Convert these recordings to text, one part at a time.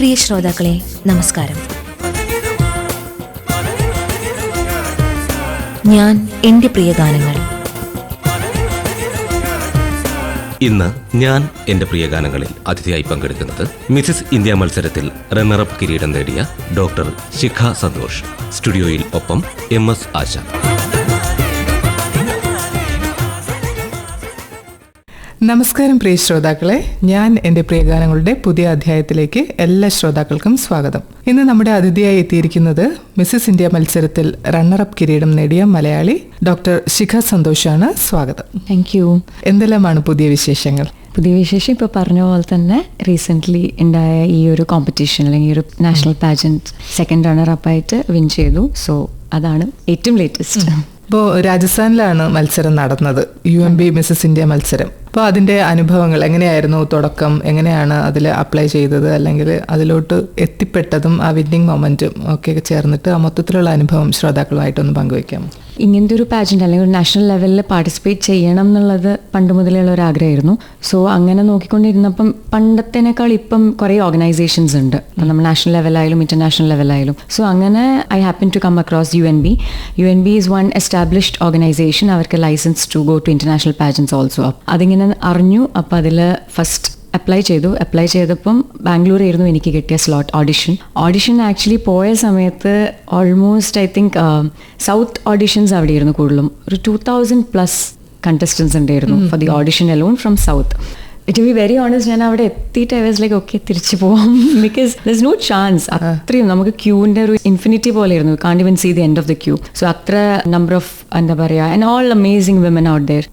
പ്രിയ ശ്രോതാക്കളെ, നമസ്കാരം. ഞാൻ എൻ്റെ പ്രിയ ഗാനങ്ങൾ. ഇന്ന് ഞാൻ എൻ്റെ പ്രിയ ഗാനങ്ങളിൽ അതിഥിയായി പങ്കെടുക്കുന്നത് മിസസ് ഇന്ത്യ മത്സരത്തിൽ റണ്ണറപ്പ് കിരീടം നേടിയ ഡോക്ടർ ശിഖ സന്തോഷ്. സ്റ്റുഡിയോയിൽ ഒപ്പം MS ആശ. നമസ്കാരം പ്രിയ ശ്രോതാക്കളെ, ഞാൻ എൻ്റെ പ്രിയ ഗാനങ്ങളുടെ പുതിയ അധ്യായത്തിലേക്ക് എല്ലാ ശ്രോതാക്കൾക്കും സ്വാഗതം. ഇന്ന് നമ്മുടെ അതിഥിയായി എത്തിയിരിക്കുന്നത് മിസസ് ഇന്ത്യ മത്സരത്തിൽ റണ്ണറപ്പ് കിരീടം നേടിയ മലയാളി ഡോക്ടർ ശിഖ സന്തോഷാണ്. സ്വാഗതം. Thank you. എന്തെല്ലാമാണ് പുതിയ വിശേഷങ്ങൾ? പുതിയ വിശേഷം ഇപ്പോൾ പറഞ്ഞ പോലെ തന്നെ റീസെൻ്റ്ലി ഉണ്ടായ ഈ ഒരു കോമ്പറ്റീഷൻ അല്ലെങ്കിൽ ഈ ഒരു നാഷണൽ പാജന്റ് സെക്കൻഡ് റണ്ണറപ്പായിട്ട് വിൻ ചെയ്തു. സോ അതാണ് ഏറ്റവും ലേറ്റസ്റ്റ്. ഇപ്പോൾ രാജസ്ഥാനിലാണ് മത്സരം നടന്നത്, UMB മിസസ് ഇന്ത്യ മത്സരം. അപ്പോൾ അതിൻ്റെ അനുഭവങ്ങൾ എങ്ങനെയായിരുന്നു? തുടക്കം എങ്ങനെയാണ് അതിൽ അപ്ലൈ ചെയ്തത്, അല്ലെങ്കിൽ അതിലോട്ട് എത്തിപ്പെട്ടതും ആ വിന്നിങ് മൊമെൻറ്റും ഒക്കെ ചേർന്നിട്ട് ആ മൊത്തത്തിലുള്ള അനുഭവം ശ്രോതാക്കളുമായിട്ടൊന്ന് പങ്കുവയ്ക്കാം. ഇങ്ങനത്തെ ഒരു പാജന്റ് അല്ലെങ്കിൽ ഒരു നാഷണൽ ലെവലിൽ പാർട്ടിസിപ്പേറ്റ് ചെയ്യണം എന്നുള്ളത് പണ്ട് മുതലുള്ള ഒരു ആഗ്രഹമായിരുന്നു. സോ അങ്ങനെ നോക്കിക്കൊണ്ടിരുന്നപ്പം പണ്ടത്തേനേക്കാൾ ഇപ്പം കുറേ ഓർഗനൈസേഷൻസ് ഉണ്ട്, നമ്മൾ നാഷണൽ ലെവലായാലും ഇൻ്റർനാഷണൽ ലെവലായാലും. സോ അങ്ങനെ I happen to come across UNB. UNB is one established organisation. അവർക്ക് licence to go to international pageants also. അതിങ്ങനെ അറിഞ്ഞു. അപ്പോൾ അതിൽ ഫസ്റ്റ് അപ്ലൈ ചെയ്തപ്പം ബാംഗ്ലൂർ ആയിരുന്നു എനിക്ക് കിട്ടിയ സ്ലോട്ട്. ഓഡിഷൻ ആക്ച്വലി പോയ സമയത്ത് almost I think south auditions അവിടെയായിരുന്നു കൂടുതലും. ഒരു 2000+ കണ്ടസ്റ്റൻസ് ഉണ്ടായിരുന്നു for the audition alone from south. To be very honest, ഞാൻ അവിടെ എത്തിയിട്ട് ഐ വാസ് ലൈക്ക് ഓക്കെ തിരിച്ചു പോവാം, because there is no chance. അത്രയും നമുക്ക് ക്യൂവിൻ്റെ ഒരു ഇൻഫിനിറ്റി പോലെയായിരുന്നു. Can't even see the end of the queue. So അത്ര നമ്പർ ഓഫ് എന്താ പറയുക, and all amazing women out there.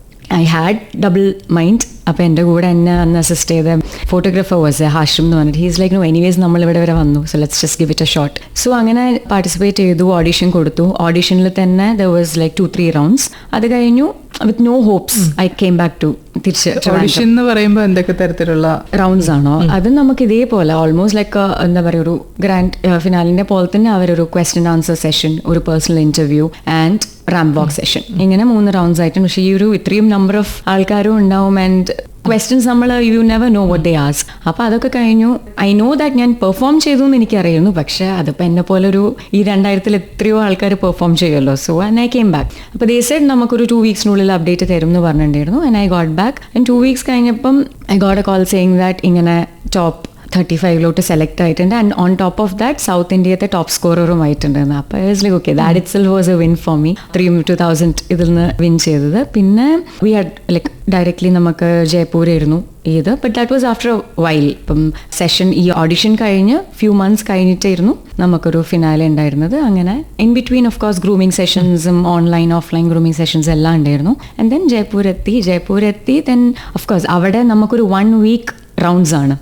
I had double mind. അപ്പോൾ എൻ്റെ കൂടെ എന്നെ അന്ന് അസിസ്റ്റ് ചെയ്ത ഫോട്ടോഗ്രാഫർ വാസ് ഹാഷിം എന്ന് പറഞ്ഞിട്ട് ഹീസ് ലൈക്ക് നോ എനിവേസ് നമ്മൾ ഇവിടെ വരെ വന്നു, so let's just give it A shot. So അങ്ങനെ പാർട്ടിസിപ്പേറ്റ് ചെയ്തു, ഓഡിഷൻ കൊടുത്തു. ഓഡിഷനിൽ തന്നെ ദർ വാസ് ലൈക്ക് 2-3 റൗണ്ട്സ്. അത് കഴിഞ്ഞു with no hopes I came back to തിരിച്ച്. ഓഡിഷൻ എന്ന് പറയുമ്പോൾ എന്തൊക്കെ തരത്തിലുള്ള റൗണ്ട്സ് ആണോ? അത് നമുക്ക് ഇതേപോലെ ഓൾമോസ്റ്റ് ലൈക്ക് എന്താ പറയുക, ഒരു ഗ്രാൻഡ് ഫിനാലിൻ്റെ പോലെ തന്നെ അവരൊരു ക്വസ്റ്റ്യൻ ആൻസർ സെഷൻ, ഒരു personal interview and ramp walk session, ഇങ്ങനെ 3 റൗണ്ട്സ് ആയിട്ടുണ്ട്. പക്ഷേ ഈ ഒരു ഇത്രയും നമ്പർ ഓഫ് ആൾക്കാരും ഉണ്ടാവും ആൻഡ് ക്വസ്റ്റ്യൻസ് നമ്മൾ U never no what they ask. അപ്പോൾ അതൊക്കെ കഴിഞ്ഞു. ഐ നോ ദാറ്റ് ഞാൻ പെർഫോം ചെയ്തു എന്ന് എനിക്കറിയുന്നു. പക്ഷേ അതിപ്പോൾ എന്നെ പോലെ ഒരു ഈ 2000-ൽ എത്രയോ ആൾക്കാർ പെർഫോം ചെയ്യുമല്ലോ. So and I came back. അപ്പോൾ ദേ സെഡ് നമുക്കൊരു 2 വീക്സിനുള്ളിൽ അപ്ഡേറ്റ് തരും എന്ന് പറഞ്ഞിട്ടുണ്ടായിരുന്നു. And I got back. And 2 weeks കഴിഞ്ഞപ്പം I got a call saying that ഇങ്ങനെ ടോപ്പ് 35 സെലക്ട് ആയിട്ടുണ്ട്. And on top of that south ഇന്ത്യത്തെ ടോപ്പ് സ്കോററും ആയിട്ടുണ്ടായിരുന്നു. അപ്പോൾ I was like okay that itself was a win for me. 2000 ഇതിൽ നിന്ന് win ചെയ്തത്. പിന്നെ വി ഹാഡ് ലൈക്ക് ഡയറക്റ്റ്ലി നമുക്ക് ജയ്പൂരായിരുന്നു ഇത്. But that was after while. ഇപ്പം സെഷൻ ഈ ഓഡിഷൻ കഴിഞ്ഞ് ഫ്യൂ മന്ത്സ് കഴിഞ്ഞിട്ടായിരുന്നു നമുക്കൊരു ഫിനാലെ ഉണ്ടായിരുന്നത്. അങ്ങനെ in between of course grooming സെഷൻസും ഓൺലൈൻ ഓഫ്ലൈൻ ഗ്രൂമിങ് സെഷൻസ് എല്ലാം ഉണ്ടായിരുന്നു. ആൻഡ് ദെൻ ജയ്പൂരെത്തി ദെൻ ഓഫ് കോഴ്സ് അവിടെ നമുക്കൊരു 1 വീക്ക് റൗണ്ട്സ് ആണ്.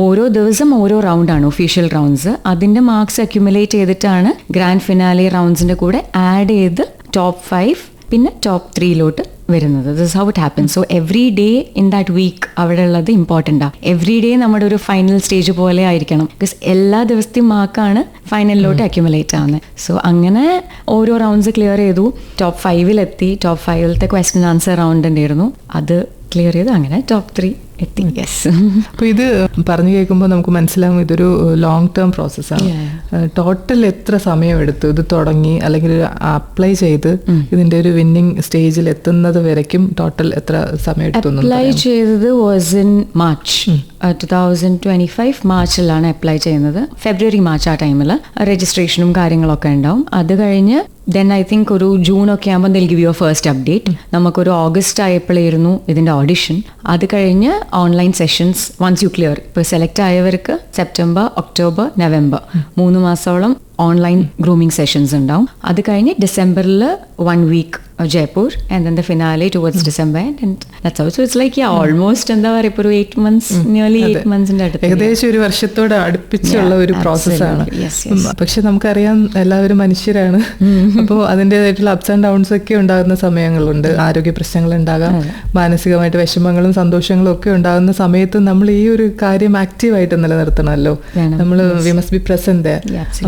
ഓരോ ദിവസം ഓരോ റൗണ്ടാണ് ഒഫീഷ്യൽ റൗണ്ട്സ്. അതിൻ്റെ മാർക്സ് അക്യുമുലേറ്റ് ചെയ്തിട്ടാണ് ഗ്രാൻഡ് ഫിനാലെ റൗണ്ട്സിൻ്റെ കൂടെ ആഡ് ചെയ്ത് ടോപ്പ് 5 പിന്നെ ടോപ്പ് 3 വരുന്നത്. This is how it happen. So every day in that week അവിടെ ഉള്ളത് ഇമ്പോർട്ടൻ്റ് ആണ്. എവറി ഡേ നമ്മുടെ ഒരു ഫൈനൽ സ്റ്റേജ് പോലെ ആയിരിക്കണം. ബിക്കോസ് എല്ലാ ദിവസത്തെയും മാർക്കാണ് ഫൈനലിലോട്ട് അക്യുമുലേറ്റ് ആവുന്നത്. സോ അങ്ങനെ ഓരോ റൗണ്ട്സ് ക്ലിയർ ചെയ്തു. Top 5 top 5 question answer round ഉണ്ടായിരുന്നു. അത് ക്ലിയർ ചെയ്ത് അങ്ങനെ ടോപ്പ് 3 എത്തി. യെസ്. അപ്പോൾ ഇത് പറഞ്ഞു കേൾക്കുമ്പോൾ നമുക്ക് മനസ്സിലാവും ഇതൊരു ലോങ് ടേം പ്രോസസ്സാണ്. ടോട്ടൽ എത്ര സമയം എടുത്തു ഇത് തുടങ്ങി അല്ലെങ്കിൽ അപ്ലൈ ചെയ്ത് ഇതിന്റെ ഒരു വിന്നിങ് സ്റ്റേജിൽ എത്തുന്നത് വരയ്ക്കും ടോട്ടൽ എത്ര സമയം എടുത്തു? അപ്ലൈ ചെയ്തത് വാസ് ഇൻ മാർച്ച് 2025 മാർച്ചിലാണ് അപ്ലൈ ചെയ്യുന്നത്. ഫെബ്രുവരി മാർച്ച് ആ ടൈമിൽ രജിസ്ട്രേഷനും കാര്യങ്ങളൊക്കെ ഉണ്ടാവും. അത് കഴിഞ്ഞ് ദെൻ ഐ തിങ്ക് ഒരു ജൂണൊക്കെ ആകുമ്പോൾ they'll give your first update. നമുക്കൊരു ഓഗസ്റ്റ് ആയപ്പോഴായിരുന്നു ഇതിൻ്റെ ഓഡിഷൻ. അത് കഴിഞ്ഞ് online sessions once you clear. ഇപ്പോൾ സെലക്ട് ആയവർക്ക് സെപ്റ്റംബർ, ഒക്ടോബർ, നവംബർ 3 മാസത്തോളം ഓൺലൈൻ ഗ്രൂമിങ് സെഷൻസ് ഉണ്ടാവും. അത് കഴിഞ്ഞ് ഡിസംബറിൽ 1 week Jaipur and then the finale towards December and that's how. So it's like almost എന്താ പറയുക ഇപ്പോൾ ഒരു 8 months, നിയർലി 8 months അടുത്ത്, ഏകദേശം ഒരു വർഷത്തോട് അടുപ്പിച്ചുള്ള ഒരു പ്രോസസ്സാണ്. പക്ഷെ നമുക്കറിയാം എല്ലാവരും മനുഷ്യരാണ്. അപ്പോൾ അതിൻ്റെതായിട്ടുള്ള അപ്സ് ആൻഡ് ഡൗൺസ് ഒക്കെ ഉണ്ടാകുന്ന സമയങ്ങളുണ്ട്. ആരോഗ്യ പ്രശ്നങ്ങൾ ഉണ്ടാകാം, മാനസികമായിട്ട് വിഷമങ്ങളും സന്തോഷങ്ങളും ഒക്കെ ഉണ്ടാകുന്ന സമയത്ത് നമ്മൾ ഈ ഒരു കാര്യം ആക്റ്റീവായിട്ട് നിലനിർത്തണമല്ലോ. നമ്മൾ വി മസ്റ്റ് ബി പ്രസന്റ്.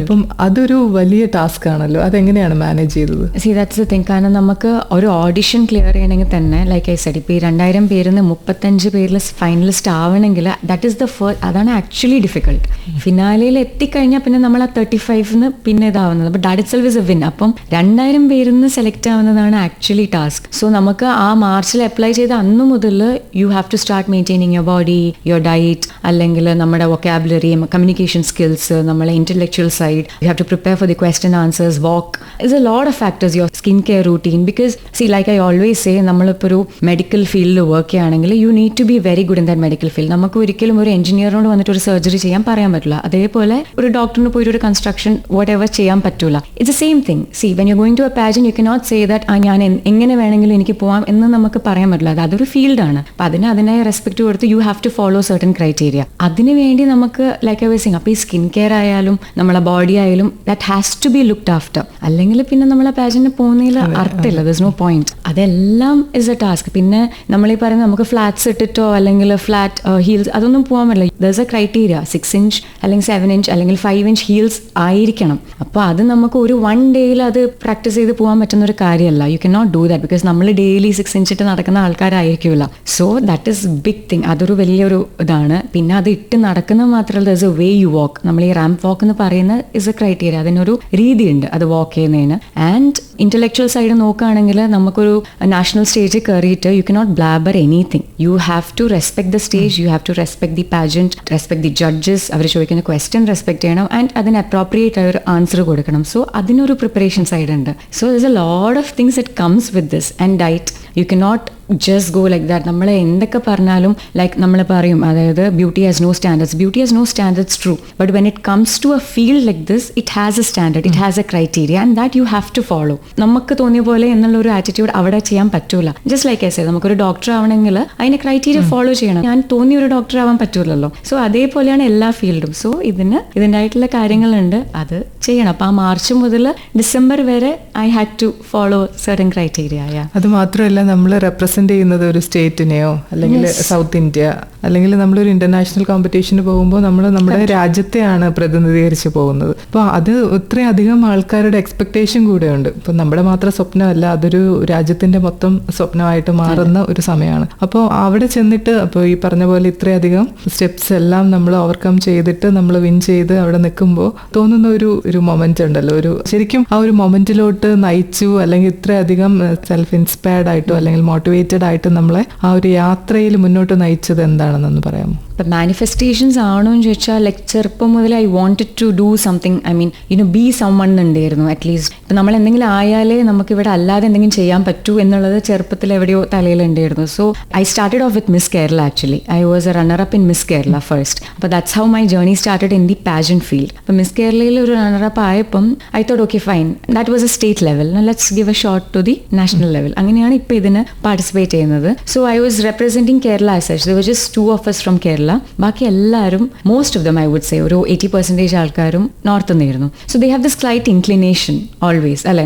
അപ്പം അതൊരു വലിയ ടാസ്ക് ആണല്ലോ. അതെങ്ങനെയാണ് മാനേജ് ചെയ്തത്? C that's the thing. കാരണം നമുക്ക് നമുക്ക് ഒരു ഓഡിഷൻ ക്ലിയർ ചെയ്യണമെങ്കിൽ തന്നെ ലൈക്ക് ഐ സെഡ് ഇപ്പോൾ ഈ 2000 പേരിൽ നിന്ന് 35 പേരിൽ ഫൈനലിസ്റ്റ് ആവണമെങ്കിൽ ദാറ്റ് ഈസ് ദ അതാണ് ആക്ച്വലി ഡിഫിക്കൾട്ട്. ഫിനാലയിൽ എത്തിക്കഴിഞ്ഞാൽ പിന്നെ നമ്മൾ ആ 35 പിന്നെ ഇതാവുന്നത്. അപ്പോൾ that it self is A win. അപ്പം 2000 പേരിൽ നിന്ന് സെലക്ട് ആവുന്നതാണ് ആക്ച്വലി ടാസ്ക്. സോ നമുക്ക് ആ മാർച്ചിൽ അപ്ലൈ ചെയ്ത അന്ന് മുതൽ you have to start maintaining your body, your diet, അല്ലെങ്കിൽ നമ്മുടെ വൊക്കാബുലറി, കമ്മ്യൂണിക്കേഷൻ സ്കിൽസ്, നമ്മളെ intellectual side. You have to prepare for the question answers, walk. It's a lot of factors. Your skin care routine. Because see like I always say, നമ്മളിപ്പോൾ ഒരു medical ഫീൽഡിൽ work ചെയ്യുകയാണെങ്കിൽ you need to be very good in that medical field. നമുക്ക് ഒരിക്കലും ഒരു എഞ്ചിനീയറിനോട് വന്നിട്ട് ഒരു surgery ചെയ്യാൻ പറയാൻ പറ്റില്ല. അതേപോലെ ഒരു ഡോക്ടറിന് പോയിട്ട് ഒരു കൺസ്ട്രക്ഷൻ വാട്ട് എവർ ചെയ്യാൻ പറ്റില്ല. It's the same thing. See when you going to a pageant you cannot say that ഞാൻ എങ്ങനെ വേണമെങ്കിലും എനിക്ക് പോവാം എന്ന് നമുക്ക് പറയാൻ പറ്റില്ല. അതൊരു ഫീൽഡാണ്. അപ്പം അതിനായ റെസ്പെക്ട് കൊടുത്ത് you have to follow certain criteria. അതിന് വേണ്ടി നമുക്ക് ലൈക്ക് ഐ വാസ് സേയിങ്, അപ്പോൾ ഈ സ്കിൻ കെയർ ആയാലും നമ്മളെ ബോഡി ആയാലും that has to be looked after. അല്ലെങ്കിൽ പിന്നെ നമ്മളെ പാജന്റിന് പോകുന്നതിൽ അർത്ഥമില്ല. There is no point. അതെല്ലാം ഇസ് എ ടാസ്ക്. പിന്നെ നമ്മൾ ഈ പറയുന്നത് നമുക്ക് ഫ്ലാറ്റ്സ് ഇട്ടിട്ടോ അല്ലെങ്കിൽ ഫ്ലാറ്റ് ഹീൽസ് അതൊന്നും പോകാൻ പറ്റില്ല. There is A criteria. 6 inch അല്ലെങ്കിൽ 7 ഇഞ്ച് അല്ലെങ്കിൽ 5 ഇഞ്ച് ഹീൽസ് ആയിരിക്കണം. അപ്പോൾ അത് നമുക്ക് ഒരു 1 ഡേയിൽ അത് പ്രാക്ടീസ് ചെയ്ത് പോകാൻ പറ്റുന്ന ഒരു കാര്യമല്ല. You cannot do that because നമ്മൾ ഡെയിലി 6 ഇഞ്ച് ഇട്ട് നടക്കുന്ന ആൾക്കാരായിരിക്കില്ല. So that is big thing. അതൊരു വലിയൊരു ഇതാണ്. പിന്നെ അത് ഇട്ട് നടക്കുന്നത് മാത്രമല്ല, there is a way you walk. നമ്മൾ ഈ റാമ്പ് വാക്ക് എന്ന് പറയുന്നത് ഇസ് എ ക്രൈറ്റീരിയ. അതിനൊരു രീതിയുണ്ട് അത് വാക്ക് ചെയ്യുന്നതിന്. ആൻഡ് ഇന്റലക്ച്വൽ സൈഡ് നോക്കുകയാണെങ്കിൽ നമുക്കൊരു നാഷണൽ സ്റ്റേജിൽ കയറിയിട്ട് you cannot blabber anything. You have to respect the stage, you have to respect the pageant, respect the judges. അവർ ചോദിക്കുന്ന ക്വസ്റ്റ്യൻ റെസ്പെക്ട് ചെയ്യണം ആൻഡ് അതിന് അപ്രോപ്രിയേറ്റ് ആയ ഒരു ആൻസർ കൊടുക്കണം. സോ അതിനൊരു പ്രിപ്പറേഷൻ സൈഡ് ഉണ്ട്. So there is a lot of things it comes with this. And diet, you cannot just go like that. നമ്മൾ എന്തൊക്കെ പറഞ്ഞാലും ലൈക്ക് നമ്മൾ പറയും, അതായത് beauty has no standards. Beauty has no standards, true. But when it comes to a field like this, it has a standard, it has a criteria and that you have to follow. നമുക്ക് തോന്നിയ പോലെ എന്നുള്ളൊരു attitude അവിടെ ചെയ്യാൻ പറ്റൂല. Just like I say, നമുക്കൊരു doctor ആവണമെങ്കിൽ അതിന്റെ ക്രൈറ്റീരിയ ഫോളോ ചെയ്യണം. ഞാൻ തോന്നിയ ഒരു ഡോക്ടർ ആവാൻ പറ്റൂലല്ലോ. സോ അതേപോലെയാണ് എല്ലാ ഫീൽഡും. സോ ഇതിൻ്റെതായിട്ടുള്ള കാര്യങ്ങളുണ്ട്, അത് ചെയ്യണം. അപ്പോൾ ആ മാർച്ച് മുതൽ ഡിസംബർ വരെ I had to follow certain criteria. അത് മാത്രമല്ല, നമ്മൾ റെപ്രസെന്റ് ചെയ്യുന്നത് ഒരു സ്റ്റേറ്റിനെയോ അല്ലെങ്കിൽ സൗത്ത് ഇന്ത്യ അല്ലെങ്കിൽ നമ്മളൊരു ഇന്റർനാഷണൽ കോമ്പറ്റീഷന് പോകുമ്പോൾ നമ്മൾ നമ്മുടെ രാജ്യത്തെയാണ് പ്രതിനിധീകരിച്ച് പോകുന്നത്. അപ്പോൾ അത് ഇത്രയും അധികം ആൾക്കാരുടെ എക്സ്പെക്ടേഷൻ കൂടെയുണ്ട്. ഇപ്പം നമ്മുടെ മാത്രം സ്വപ്നമല്ല, അതൊരു രാജ്യത്തിന്റെ മൊത്തം സ്വപ്നമായിട്ട് മാറുന്ന ഒരു സമയമാണ്. അപ്പോൾ അവിടെ ചെന്നിട്ട് അപ്പോൾ ഈ പറഞ്ഞ പോലെ ഇത്രയധികം സ്റ്റെപ്സ് എല്ലാം നമ്മൾ ഓവർകം ചെയ്തിട്ട് നമ്മൾ വിൻ ചെയ്ത് അവിടെ നിൽക്കുമ്പോൾ തോന്നുന്ന ഒരു മൊമെന്റ് ഉണ്ടല്ലോ, ഒരു ശരിക്കും ആ ഒരു മൊമെന്റിലോട്ട് നയിച്ചു അല്ലെങ്കിൽ ഇത്രയധികം സെൽഫ് ഇൻസ്പയർഡ് ആയിട്ടോ അല്ലെങ്കിൽ മോട്ടിവേറ്റഡ് ആയിട്ട് നമ്മളെ ആ ഒരു യാത്രയിൽ മുന്നോട്ട് നയിച്ചത് എന്താണെന്നൊന്ന് പറയാമോ? ഇപ്പം മാനിഫെസ്റ്റേഷൻസ് ആണോ എന്ന് ചോദിച്ചാൽ ലൈക്ക് ചെറുപ്പം മുതൽ I wanted to do something. I mean be someone ഉണ്ടായിരുന്നു. അറ്റ്ലീസ്റ്റ് ഇപ്പം നമ്മൾ എന്തെങ്കിലും ആയാലേ നമുക്കിവിടെ അല്ലാതെ എന്തെങ്കിലും ചെയ്യാൻ പറ്റൂ എന്നുള്ളത് ചെറുപ്പത്തിൽ എവിടെയോ തലയിലുണ്ടായിരുന്നു. So I started off with Miss Kerala. Actually I was a runner up in Miss Kerala first. അപ്പോൾ that's how my journey started in the pageant field. അപ്പം മിസ് കേരളയിൽ ഒരു റണ്ണർ അപ്പ് ആയപ്പം I thought okay fine, that was a state level, let's give a shot to the national level. അങ്ങനെയാണ് ഇപ്പോൾ ഇതിന് participate ചെയ്യുന്നത്. So I was representing Kerala as such. There was just 2 of us from Kerala. ബാക്കി എല്ലാവരും, most of them I would say ഒരു 80% ആൾക്കാരും north നിന്നായിരുന്നു. So they have this slight inclination always, അല്ലെ?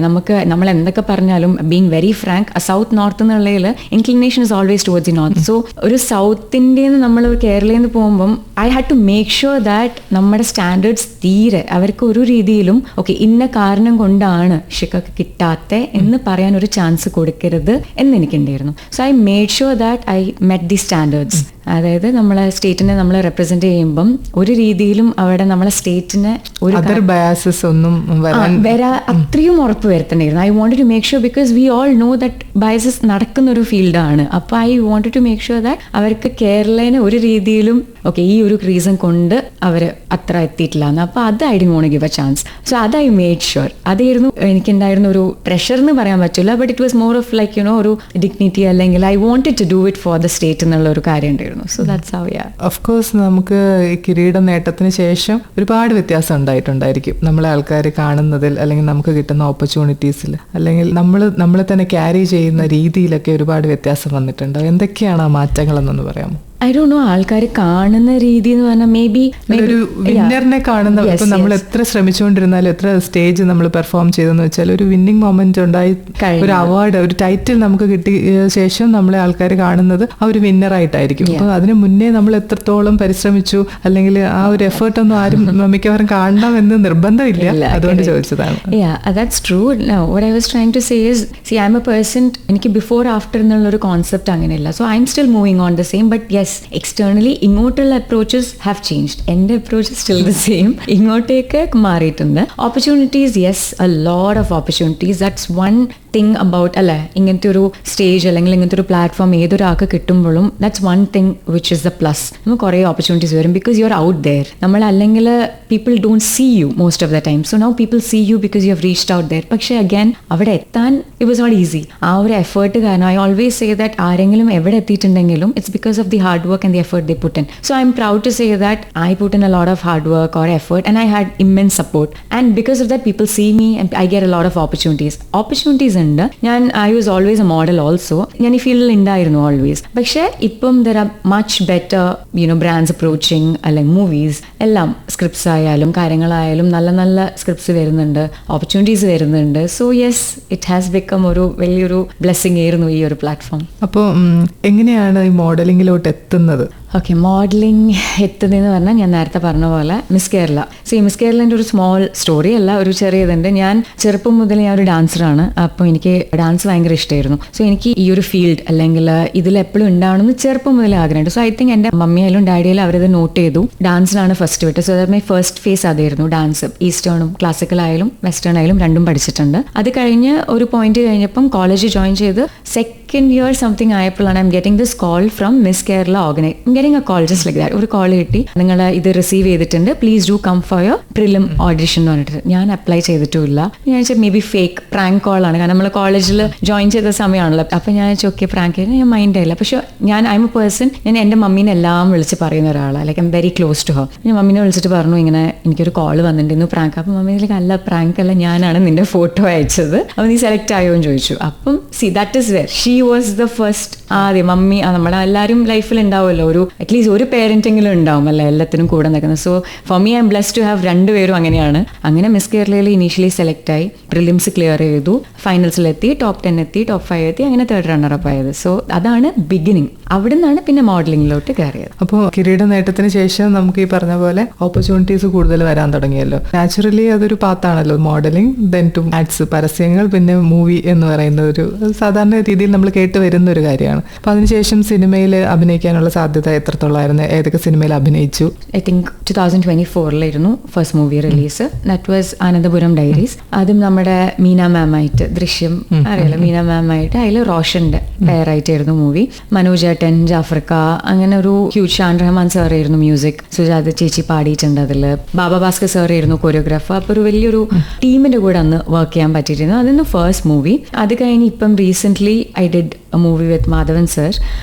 നമ്മൾ എന്തൊക്കെ പറഞ്ഞാലും being very frank, south north എന്നുള്ളതിൽ inclination is always towards the north. So ഒരു സൗത്ത് ഇന്ത്യയിൽ നമ്മൾ ഒരു കേരളയിൽ നിന്ന് പോകുമ്പം I had to make sure that നമ്മുടെ സ്റ്റാൻഡേർഡ്സ് തീരെ അവർക്ക് ഒരു രീതിയിലും ഓക്കെ ഇന്ന കാരണം കൊണ്ടാണ് ഷിക്കക്ക് കിട്ടാത്ത എന്ന് പറയാൻ ഒരു ചാൻസ് കൊടുക്കരുത് എന്ന് എനിക്കുണ്ടായിരുന്നു. So I made sure that I met the standards. അതായത് നമ്മളെ സ്റ്റേറ്റിനെ നമ്മൾ റെപ്രസെന്റ് ചെയ്യുമ്പം ഒരു രീതിയിലും അവിടെ നമ്മളെ സ്റ്റേറ്റിനെ ഒരു ഒന്നും അത്രയും ഉറപ്പ് വരുത്തണ്ടായിരുന്നു. I wanted to make sure because we all know that biases നടക്കുന്ന ഒരു ഫീൽഡാണ്. അപ്പോൾ I wanted to make sure that അവർക്ക് കേരളനെ ഒരു രീതിയിലും ഓക്കെ ഈ ഒരു റീസൺ കൊണ്ട് അവർ അത്ര എത്തിയിട്ടില്ല എന്ന്. അപ്പോൾ അത് I didn't want to give a chance. So അത് ഐ മേഡ് ഷുവർ. അതായിരുന്നു എനിക്കുണ്ടായിരുന്ന ഒരു പ്രഷർ എന്ന് പറയാൻ പറ്റില്ല, but it was more of like ഒരു ഡിഗ്നിറ്റി, അല്ലെങ്കിൽ I wanted to do it for the state എന്നുള്ള ഒരു കാര്യം ഉണ്ടായിരുന്നു. So that's how. Of course നമുക്ക് ഈ കിരീട നേട്ടത്തിന് ശേഷം ഒരുപാട് വ്യത്യാസം ഉണ്ടായിട്ടുണ്ടായിരിക്കും നമ്മളെ ആൾക്കാർ കാണുന്നതിൽ, അല്ലെങ്കിൽ നമുക്ക് കിട്ടുന്ന ഓപ്പർച്യൂണിറ്റീസിൽ, അല്ലെങ്കിൽ നമ്മളെ തന്നെ ക്യാരി ചെയ്യുന്ന രീതിയിലൊക്കെ ഒരുപാട് വ്യത്യാസം വന്നിട്ടുണ്ട്. എന്തൊക്കെയാണ് ആ മാറ്റങ്ങളെന്നൊന്ന് പറയാമോ? ഐ ഡോണ്ട് നോ, ആൾക്കാർ കാണുന്ന രീതി എന്ന് പറഞ്ഞാൽ മേ ബി ഒരു വിന്നറിനെ കാണുന്ന, ഇപ്പൊ നമ്മൾ എത്ര ശ്രമിച്ചുകൊണ്ടിരുന്നാലും എത്ര സ്റ്റേജ് നമ്മൾ പെർഫോം ചെയ്തെന്ന് വെച്ചാൽ ഒരു വിന്നിംഗ് മൊമെന്റ് ഉണ്ടായി, ഒരു അവാർഡ്, ഒരു ടൈറ്റിൽ നമുക്ക് കിട്ടിയ ശേഷം നമ്മളെ ആൾക്കാർ കാണുന്നത് ആ ഒരു വിന്നറായിട്ടായിരിക്കും. അപ്പൊ അതിന് മുന്നേ നമ്മൾ എത്രത്തോളം പരിശ്രമിച്ചു, അല്ലെങ്കിൽ ആ ഒരു എഫേർട്ടൊന്നും ആരും മിക്കവാറും കാണണമെന്ന് നിർബന്ധമില്ല. അതുകൊണ്ട് ചോദിച്ചതാണ്. That's true. No, what I was trying to say is, see, I'm a person, എനിക്ക് ബിഫോർ ആഫ്റ്റർ എന്നുള്ളൊരു കോൺസെപ്റ്റ് അങ്ങനെയല്ല. So I am still moving on the same, but yes, externally ഇങ്ങോട്ടുള്ള അപ്രോച്ചസ് ഹാവ് ചേഞ്ച്ഡ്. എൻ്റെ approach still the same. ഇങ്ങോട്ടേക്ക് മാറിയിട്ടുണ്ട്. Opportunities, yes, a lot of opportunities. That's one thing about, അല്ലേ, ഇങ്ങനത്തെ ഒരു stage അല്ലെങ്കിൽ ഇങ്ങനത്തെ ഒരു പ്ലാറ്റ്ഫോം ഏതൊരാൾക്ക് കിട്ടുമ്പോഴും that's one thing which is the plus. നമുക്ക് കുറേ ഓപ്പർച്യൂണിറ്റീസ് വരും because you are out there. നമ്മൾ അല്ലെങ്കിൽ people don't see you most of the time. So now people see you because you have reached out there. പക്ഷേ again അവിടെ എത്താൻ it was not easy. ആ ഒരു എഫേർട്ട് കാരണം I always say that ആരെങ്കിലും എവിടെ എത്തിയിട്ടുണ്ടെങ്കിലും it's because of the hard work and the effort they put in. So I am proud to say that I put in a lot of hard work or effort and I had immense support. And because of that people see me and I get a lot of opportunities ഉണ്ട്. I was always a model also. ഞാൻ ഈ ഫീൽഡിൽ ഉണ്ടായിരുന്നു always. പക്ഷേ ഇപ്പം there are much better, brands approaching, അല്ലെങ്കിൽ movies എല്ലാം scripts ആയാലും കാര്യങ്ങളായാലും നല്ല നല്ല സ്ക്രിപ്റ്റ്സ് വരുന്നുണ്ട്, ഓപ്പർച്യൂണിറ്റീസ് വരുന്നുണ്ട്. So yes, it has become ഒരു വലിയൊരു ബ്ലെസ്സിങ് ആയിരുന്നു ഈ ഒരു പ്ലാറ്റ്ഫോം. അപ്പോൾ എങ്ങനെയാണ് ഈ മോഡലിങ്ങിലോട്ട് എത്തുന്നത്? ഓക്കെ, മോഡലിംഗ് എത്തുന്നതെന്ന് പറഞ്ഞാൽ ഞാൻ നേരത്തെ പറഞ്ഞ പോലെ മിസ് കേരള. സോ മിസ് കേരളൻ്റെ ഒരു സ്മോൾ സ്റ്റോറി അല്ല, ഒരു ചെറിയതുണ്ട്. ഞാൻ ചെറുപ്പം മുതൽ ഞാൻ ഒരു ഡാൻസറാണ്. അപ്പോൾ എനിക്ക് ഡാൻസ് ഭയങ്കര ഇഷ്ടമായിരുന്നു. സോ എനിക്ക് ഈ ഒരു ഫീൽഡ് അല്ലെങ്കിൽ ഇതിലെപ്പോഴും ഉണ്ടാവണമെന്ന് ചെറുപ്പം മുതൽ ആഗ്രഹമുണ്ട്. സോ ഐ തിങ്ക് എൻ്റെ മമ്മിയായാലും ഡാഡിയായാലും അവരത് നോട്ട് ചെയ്തു. ഡാൻസിലാണ് ഫസ്റ്റ് വിട്ടത്. So that my first phase അതായിരുന്നു ഡാൻസ്. ഈസ്റ്റേണും ക്ലാസിക്കലായാലും വെസ്റ്റേൺ ആയാലും രണ്ടും പഠിച്ചിട്ടുണ്ട്. അത് കഴിഞ്ഞ് ഒരു പോയിന്റ് കഴിഞ്ഞപ്പം കോളേജ് ജോയിൻ ചെയ്ത് സെക്കൻഡ് ഇയർ സംതിങ് ആയപ്പോഴാണ് I am getting this call from Miss Kerala getting a call just like that. ഒരു കോൾ കിട്ടി, നിങ്ങൾ ഇത് റിസീവ് ചെയ്തിട്ടുണ്ട്, please do come for your prelim audition എന്ന് പറഞ്ഞിട്ട്. ഞാൻ അപ്ലൈ ചെയ്തിട്ടുമില്ല. ഞാൻ വെച്ചാൽ മേ ബി ഫേക്ക് പ്രാങ്ക് കോളാണ്, കാരണം നമ്മൾ കോളേജിൽ ജോയിൻ ചെയ്ത സമയമാണല്ലോ. അപ്പം ഞാൻ ഓക്കെ പ്രാങ്ക് ചെയ്ത് ഞാൻ മൈൻഡ് ആയില്ല. പക്ഷെ ഞാൻ ഐ എം എ പേഴ്സൺ, ഞാൻ എൻ്റെ മമ്മീനെ എല്ലാം വിളിച്ച് പറയുന്ന ഒരാളാണ്. Like I am very close to her. ഞാൻ മമ്മീനെ വിളിച്ചിട്ട് പറഞ്ഞു ഇങ്ങനെ എനിക്കൊരു കോൾ വന്നിട്ടുണ്ടായിരുന്നു പ്രാങ്ക്. അപ്പം മമ്മീലേക്ക് അല്ല, പ്രാങ്ക് അല്ല, ഞാനാണ് നിന്റെ ഫോട്ടോ അയച്ചത്, അപ്പം നീ സെലക്ട് ആയോ എന്ന് ചോദിച്ചു. അപ്പം C that is were she was the first. ആദ്യം മമ്മി, നമ്മുടെ എല്ലാവരും ലൈഫിൽ ഉണ്ടാവുമല്ലോ ഒരു അറ്റ്ലീസ്റ്റ് ഒരു പേരൻറ്റെങ്കിലും ഉണ്ടാവും അല്ലേ എല്ലാത്തിനും കൂടെ നിൽക്കുന്നത്. So for me I am blessed to have രണ്ടുപേരും അങ്ങനെയാണ്. അങ്ങനെ മിസ് കേരളയിൽ ഇനീഷ്യലി സെലക്ട് ആയി, പ്രിലിംസ് ക്ലിയർ ചെയ്തു, ഫൈനൽസിലെത്തി, ടോപ്പ് 10 എത്തി, ടോപ്പ് 5 എത്തി, അങ്ങനെ തേർഡ് റണ്ണറപ്പ് ആയത്. സോ അതാണ് ബിഗിനിങ്. അവിടെ നിന്നാണ് പിന്നെ മോഡലിംഗിലോട്ട് കയറിയത്. അപ്പോൾ കിരീട നേട്ടത്തിന് ശേഷം നമുക്ക് ഈ പറഞ്ഞ പോലെ ഓപ്പർച്യൂണിറ്റീസ് കൂടുതൽ വരാൻ തുടങ്ങിയല്ലോ. നാച്ചുറലി അതൊരു പാത്താണല്ലോ മോഡലിംഗ്, ദെൻ ടു ആഡ്സ്, പരസ്യങ്ങൾ, പിന്നെ മൂവി എന്ന് പറയുന്ന ഒരു സാധാരണ രീതിയിൽ നമ്മൾ കേട്ട് വരുന്ന ഒരു കാര്യമാണ്. അപ്പോൾ അതിനുശേഷം സിനിമയിൽ അഭിനയിക്കാനുള്ള സാധ്യത എത്രത്തോളമായിരുന്നു? ഏതൊക്കെ സിനിമയിൽ അഭിനയിച്ചു? I think 2024 first movie release. That was Ananthapuram diaries. അതും നമ്മുടെ മീന മാമായിട്ട്, ദൃശ്യം അറിയാലോ, മീന മാമായിട്ട്. അതിൽ റോഷന്റെ പേരായിട്ടായിരുന്നു മൂവി. മനോജ് ഏട്ടൻ, ജാഫർക്ക, അങ്ങനെ ഒരു ഹ്യൂജ്. ഷാൻ റഹ്മാൻ സാർ ആയിരുന്നു മ്യൂസിക്, സുജാത ചേച്ചി പാടിയിട്ടുണ്ട് അതിൽ, ബാബ ഭാസ്കർ സാർ ആയിരുന്നു കൊറിയോഗ്രാഫർ. അപ്പോൾ ഒരു വലിയൊരു ടീമിന്റെ കൂടെ അന്ന് വർക്ക് ചെയ്യാൻ പറ്റിയിരുന്നു. അതൊന്ന് ഫസ്റ്റ് മൂവി. അത് കഴിഞ്ഞ് ഇപ്പം recent I did a movie with Madhavan sir.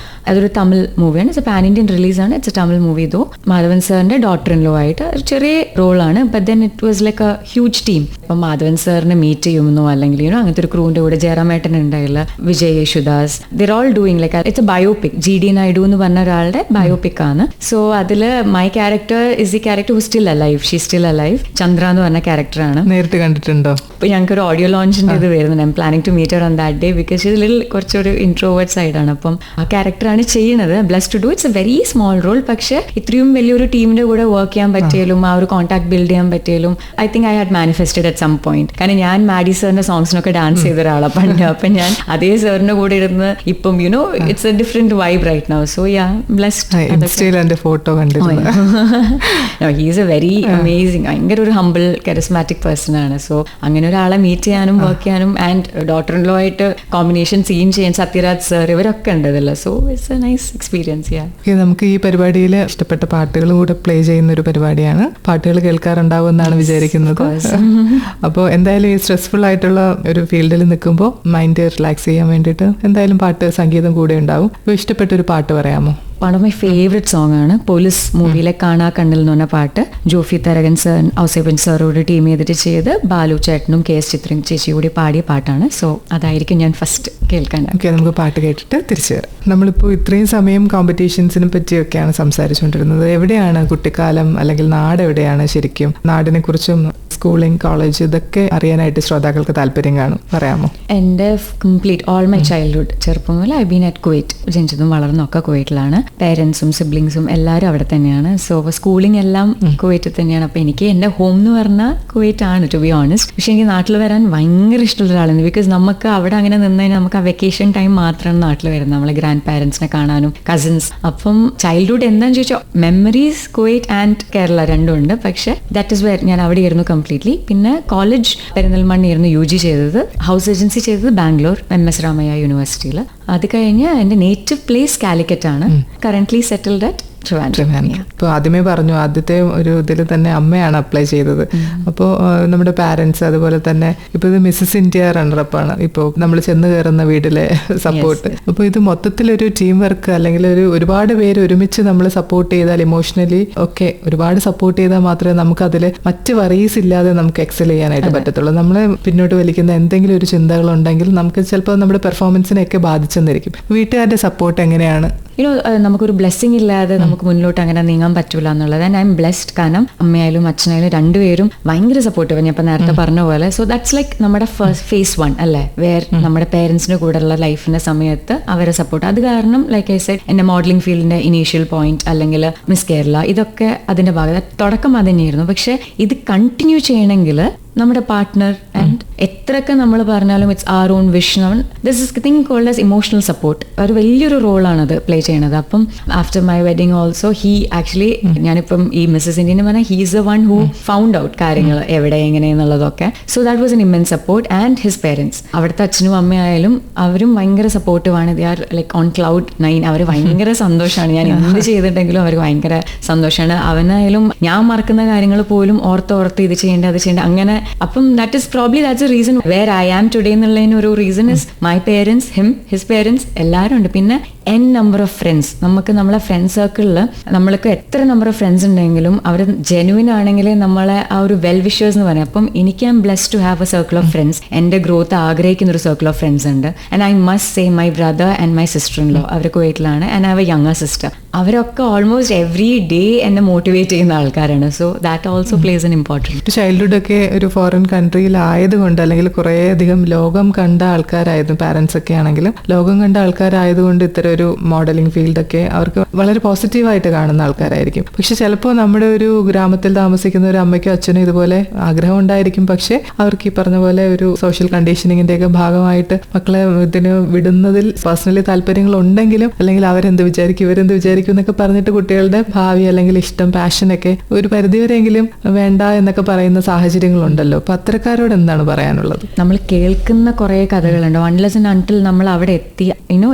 അതൊരു തമിഴ് മൂവിയാണ്. ഇറ്റ്സ് എ പാൻ ഇന്ത്യൻ റിലീസാണ്. It's a Tamil movie. ഇതോ മാധവൻ സാറിന്റെ ഡോട്ടർ ഇൻ ലോ ആയിട്ട് ഒരു ചെറിയ റോളാണ്. But then it was like a huge team. ഇപ്പം മാധവൻ സാറിനെ മീറ്റ് ചെയ്യുമെന്നോ അല്ലെങ്കിൽ അങ്ങനത്തെ ഒരു ക്രൂവിന്റെ കൂടെ ജയറാമേട്ടൻ ഉണ്ടായില്ല, Vijay Yesudas, their all doing like it's A biopic. GD Naidu എന്ന് പറഞ്ഞ ഒരാളുടെ ബയോപിക് ആണ്. സോ അതില് my character is the character who still alive. She still alive. Chandra എന്ന് പറഞ്ഞ ക്യാരക്ടറാണ്. നേരിട്ട് കണ്ടിട്ടുണ്ടോ? ഇപ്പൊ ഞങ്ങൾക്ക് ഒരു ഓഡിയോ ലോഞ്ചിന്റെ ഇത് വരുന്നുണ്ട്. I am planning to meet her on that day because she little കുറച്ചൊരു ഇൻട്രോവേർട്ട് സൈഡാണ്. അപ്പം ആ ക്യാരക്ടറാണ് ചെയ്യുന്നത്. Blessed to do. It's a very small role. പക്ഷേ ഇത്രയും വലിയൊരു ടീമിന്റെ കൂടെ വർക്ക് ചെയ്യാൻ പറ്റിയാലും ആ ഒരു കോൺടാക്ട് ബിൽഡ് ചെയ്യാൻ പറ്റിയാലും I think I had manifested at some point. കാരണം ഞാൻ മാഡി സാറിന്റെ സോങ്സിനൊക്കെ ഡാൻസ് ചെയ്ത ഒരാളാണ് പണ്ട്. അപ്പം ഞാൻ അതേ സാറിന്റെ കൂടെ ഇരുന്ന് ഇപ്പം it's a different vibe right now. So yeah, blessed. Photo കണ്ടിരുന്നു. He is a very amazing, ഭയങ്കര ഒരു ഹംബിൾ കരസ്മാറ്റിക് പേഴ്സൺ ആണ്. സോ അങ്ങനെ ഒരാളെ മീറ്റ് ചെയ്യാനും വർക്ക് ചെയ്യാനും ആൻഡ് ഡോട്ടർ ഇൻ ലോ ആയിട്ട് കോമ്പിനേഷൻ സീൻ ചെയ്യാൻ സത്യരാജ് സർ ഇവരൊക്കെ ഉണ്ടതല്ല. So it's a nice experience. നമുക്ക് ഈ പരിപാടിയിൽ ഇഷ്ടപ്പെട്ട പാട്ടുകൾ കൂടെ പ്ലേ ചെയ്യുന്ന ഒരു പരിപാടിയാണ്. പാട്ടുകൾ കേൾക്കാറുണ്ടാവും എന്നാണ് വിചാരിക്കുന്നത്. അപ്പോൾ എന്തായാലും ഈ സ്ട്രെസ്ഫുൾ ആയിട്ടുള്ള ഒരു ഫീൽഡിൽ നിൽക്കുമ്പോൾ മൈൻഡ് റിലാക്സ് ചെയ്യാൻ വേണ്ടിയിട്ട് എന്തായാലും പാട്ട്, സംഗീതം കൂടെ ഉണ്ടാവും. അപ്പോൾ ഇഷ്ടപ്പെട്ട ഒരു പാട്ട് പറയാമോ? One of my favourite song ആണ് പോലീസ് മൂവിയിലെ കാണാ കണ്ണിൽ എന്ന് പറഞ്ഞ പാട്ട്. ജോഫി തരകൻ സർ, ഔസേബൻ സാറോട് ടീം ചെയ്തിട്ട് ചെയ്ത് ബാലു ചേട്ടനും KS ചിത്രയും ചേച്ചിയും കൂടി പാടിയ പാട്ടാണ്. സോ അതായിരിക്കും ഞാൻ ഫസ്റ്റ് കേൾക്കാൻ. ഓക്കെ, നമുക്ക് പാട്ട് കേട്ടിട്ട് തിരിച്ചു വരാം. നമ്മളിപ്പോൾ ഇത്രയും സമയം കോമ്പറ്റീഷൻസിനെ പറ്റിയൊക്കെയാണ് സംസാരിച്ചുകൊണ്ടിരുന്നത്. എവിടെയാണ് കുട്ടിക്കാലം അല്ലെങ്കിൽ നാട് എവിടെയാണ് ശരിക്കും? നാടിനെ കുറിച്ചും സ്കൂളിംഗ്, കോളേജ് ഇതൊക്കെ അറിയാനായിട്ട് ശ്രോതാക്കൾക്ക് താല്പര്യം കാണും, പറയാമോ? എൻ്റെ കംപ്ലീറ്റ് ഓൾ മൈ ചൈൽഡ്ഹുഡ്, ചെറുപ്പം മുതൽ ഐ ബീൻ അറ്റ് കുവൈറ്റ്. ജനിച്ചതും വളർന്നൊക്കെ കുവൈറ്റിലാണ്. പേരൻസും സിബ്ലിങ്സും എല്ലാവരും അവിടെ തന്നെയാണ്. സോ സ്കൂളിംഗ് എല്ലാം കുവൈറ്റിൽ തന്നെയാണ്. അപ്പോൾ എനിക്ക് എൻ്റെ ഹോം എന്ന് പറഞ്ഞാൽ കുവൈറ്റ് ആണ്, ടു ബി ഓണസ്റ്റ്. പക്ഷെ എനിക്ക് നാട്ടിൽ വരാൻ ഭയങ്കര ഇഷ്ടമുള്ള ഒരാളാണ്. ബിക്കോസ് നമുക്ക് അവിടെ അങ്ങനെ നിന്ന് കഴിഞ്ഞാൽ നമുക്ക് ആ വെക്കേഷൻ ടൈം മാത്രമാണ് നാട്ടിൽ വരുന്നത്, നമ്മളെ ഗ്രാൻഡ് പാരൻസിനെ കാണാനും കസിൻസ്. അപ്പം ചൈൽഡ്ഹുഡ് എന്താണെന്ന് ചോദിച്ചാൽ മെമ്മറീസ് കുവൈറ്റ് ആൻഡ് കേരള രണ്ടും ഉണ്ട്. പക്ഷെ ദാറ്റ് ഇസ് വെയർ ഞാൻ അവിടെയായിരുന്നു കംപ്ലീറ്റ്ലി. പിന്നെ കോളേജ് പെരിന്തൽമണ്ണയായിരുന്നു UG ചെയ്തത്. ഹൗസ് ഏജൻസി ചെയ്തത് ബാംഗ്ലൂർ MS രാമയ്യ യൂണിവേഴ്സിറ്റിയിൽ. അത് കഴിഞ്ഞ് എൻ്റെ നേറ്റീവ് പ്ലേസ് കാലിക്കറ്റ് ആണ്. Currently settled at Trivandrum. ഇപ്പോൾ ആദ്യമേ പറഞ്ഞു, ആദ്യത്തെ ഒരു ഇതിൽ തന്നെ അമ്മയാണ് അപ്ലൈ ചെയ്തത്. അപ്പോൾ നമ്മുടെ പാരൻസ്, അതുപോലെ തന്നെ ഇപ്പോൾ ഇത് മിസ്സസ് ഇന്ത്യ റണ്ണറപ്പാണ് ഇപ്പോൾ നമ്മൾ ചെന്ന് കയറുന്ന വീട്ടിലെ സപ്പോർട്ട്. അപ്പോൾ ഇത് മൊത്തത്തിലൊരു ടീം വർക്ക്, അല്ലെങ്കിൽ ഒരുപാട് പേര് ഒരുമിച്ച് നമ്മൾ സപ്പോർട്ട് ചെയ്താൽ, ഇമോഷണലി ഒക്കെ ഒരുപാട് സപ്പോർട്ട് ചെയ്താൽ മാത്രമേ നമുക്കതിൽ മറ്റ് വറീസ് ഇല്ലാതെ നമുക്ക് എക്സൽ ചെയ്യാനായിട്ട് പറ്റത്തുള്ളൂ. നമ്മളെ പിന്നോട്ട് വലിക്കുന്ന എന്തെങ്കിലും ഒരു ചിന്തകളുണ്ടെങ്കിൽ നമുക്ക് ചിലപ്പോൾ നമ്മുടെ പെർഫോമൻസിനെയൊക്കെ ബാധിച്ചെന്നിരിക്കും. വീട്ടുകാരുടെ സപ്പോർട്ട് എങ്ങനെയാണ്? നമുക്കൊരു ബ്ലെസ്സിങ് ഇല്ലാതെ നമുക്ക് മുന്നോട്ട് അങ്ങനെ നീങ്ങാൻ പറ്റൂല എന്നുള്ളത്. And I am blessed. കാരണം അമ്മയായാലും അച്ഛനായാലും രണ്ടുപേരും ഭയങ്കര സപ്പോർട്ടീവ്. ഞാൻ ഇപ്പം നേരത്തെ പറഞ്ഞ പോലെ. സോ ദാറ്റ്സ് ലൈക്ക് നമ്മുടെ ഫേസ് 1 അല്ലേ, വേർ നമ്മുടെ പേരൻസിന്റെ കൂടെയുള്ള ലൈഫിന്റെ സമയത്ത് അവരെ സപ്പോർട്ട്. അത് കാരണം ലൈക്ക് ഐ സെഡ്, എന്റെ മോഡലിംഗ് ഫീൽഡിന്റെ ഇനീഷ്യൽ പോയിന്റ് അല്ലെങ്കിൽ മിസ് കേരള ഇതൊക്കെ അതിന്റെ ഭാഗം, തുടക്കം അത് തന്നെയായിരുന്നു. പക്ഷെ ഇത് കണ്ടിന്യൂ ചെയ്യണമെങ്കിൽ നമ്മുടെ പാർട്ട്ണർ ആൻഡ് എത്രയൊക്കെ നമ്മൾ പറഞ്ഞാലും it's our own vision. This is thing called as emotional support. ഒരു വലിയൊരു റോളാണത് പ്ലേ ചെയ്യണത്. അപ്പം after my wedding also he actually, ഞാനിപ്പം ഈ മിസ്സസ് ഇന്ത്യ എന്ന് പറഞ്ഞാൽ he's a one who found out കാര്യങ്ങൾ എവിടെ എങ്ങനെയെന്നുള്ളതൊക്കെ. So that was an immense support. And his parents, അവിടുത്തെ അച്ഛനും അമ്മയായാലും അവരും ഭയങ്കര സപ്പോർട്ടീവാണ്. They are like on cloud 9. അവർ ഭയങ്കര സന്തോഷമാണ്. ഞാൻ എന്ത് ചെയ്തിട്ടുണ്ടെങ്കിലും അവർ ഭയങ്കര സന്തോഷമാണ്. അവനായാലും ഞാൻ മറക്കുന്ന കാര്യങ്ങൾ പോലും ഓർത്ത് ഇത് ചെയ്യേണ്ട അത് ചെയ്യേണ്ട അങ്ങനെ. അപ്പം that is probably that's a reason where I am today എന്നുള്ളതിന് ഒരു reason is my parents, his parents എല്ലാവരും ഉണ്ട്. പിന്നെ നമ്പർ ഓഫ് ഫ്രണ്ട്സ്. നമുക്ക് നമ്മളെ ഫ്രണ്ട് സർക്കിളിൽ നമ്മൾക്ക് എത്ര നമ്പർ ഓഫ് ഫ്രണ്ട്സ് ഉണ്ടെങ്കിലും അവർ ജെനുവിൻ ആണെങ്കിലേ നമ്മളെ ആ ഒരു വെൽ വിഷേഴ്സ് എന്ന് പറയാം. അപ്പം എനിക്ക് I'm blessed to have a circle of friends. എൻ്റെ ഗ്രോത്ത് ആഗ്രഹിക്കുന്ന ഒരു സർക്കിൾ ഓഫ് ഫ്രണ്ട്സ് ഉണ്ട്. And I must say my brother and my sister in law, അവർ കുവൈറ്റിലാണ്. And I have a younger sister. അവരൊക്കെ ഓൾമോസ്റ്റ് എവറി ഡേ എന്നെ motivate ചെയ്യുന്ന ആൾക്കാരാണ്. So that also plays an important. Childhood ഒക്കെ ഒരു foreign കൺട്രിയിലായതുകൊണ്ട്, അല്ലെങ്കിൽ കുറേയധികം ലോകം കണ്ട ആൾക്കാരായിരുന്നു പാരൻസ് ഒക്കെ ആണെങ്കിലും, ലോകം കണ്ട ആൾക്കാരായതുകൊണ്ട് ഇത്തരം ഒരു മോഡലിംഗ് ഫീൽഡൊക്കെ അവർക്ക് വളരെ പോസിറ്റീവായിട്ട് കാണുന്ന ആൾക്കാരായിരിക്കും. പക്ഷെ ചിലപ്പോൾ നമ്മുടെ ഒരു ഗ്രാമത്തിൽ താമസിക്കുന്ന ഒരു അമ്മയ്ക്കോ അച്ഛനോ ഇതുപോലെ ആഗ്രഹം ഉണ്ടായിരിക്കും. പക്ഷെ അവർക്ക് ഈ പറഞ്ഞ പോലെ ഒരു സോഷ്യൽ കണ്ടീഷനിങ്ങിന്റെ ഒക്കെ ഭാഗമായിട്ട് മക്കളെ ഇതിന് വിടുന്നതിൽ പേഴ്സണലി താല്പര്യങ്ങൾ ഉണ്ടെങ്കിലും, അല്ലെങ്കിൽ അവരെന്ത് വിചാരിക്കും ഇവരെന്ത് വിചാരിക്കും എന്നൊക്കെ പറഞ്ഞിട്ട് കുട്ടികളുടെ ഭാവി അല്ലെങ്കിൽ ഇഷ്ടം, പാഷനൊക്കെ ഒരു പരിധിവരെയെങ്കിലും വേണ്ട എന്നൊക്കെ പറയുന്ന സാഹചര്യങ്ങളുണ്ടല്ലോ. അപ്പൊ അത്തരക്കാരോട് എന്താണ് പറയാനുള്ളത്? നമ്മൾ കേൾക്കുന്ന കുറേ കഥകളുണ്ട്. അൺലെസ് ആൻഡ് അൺടിൽ നമ്മൾ അവിടെ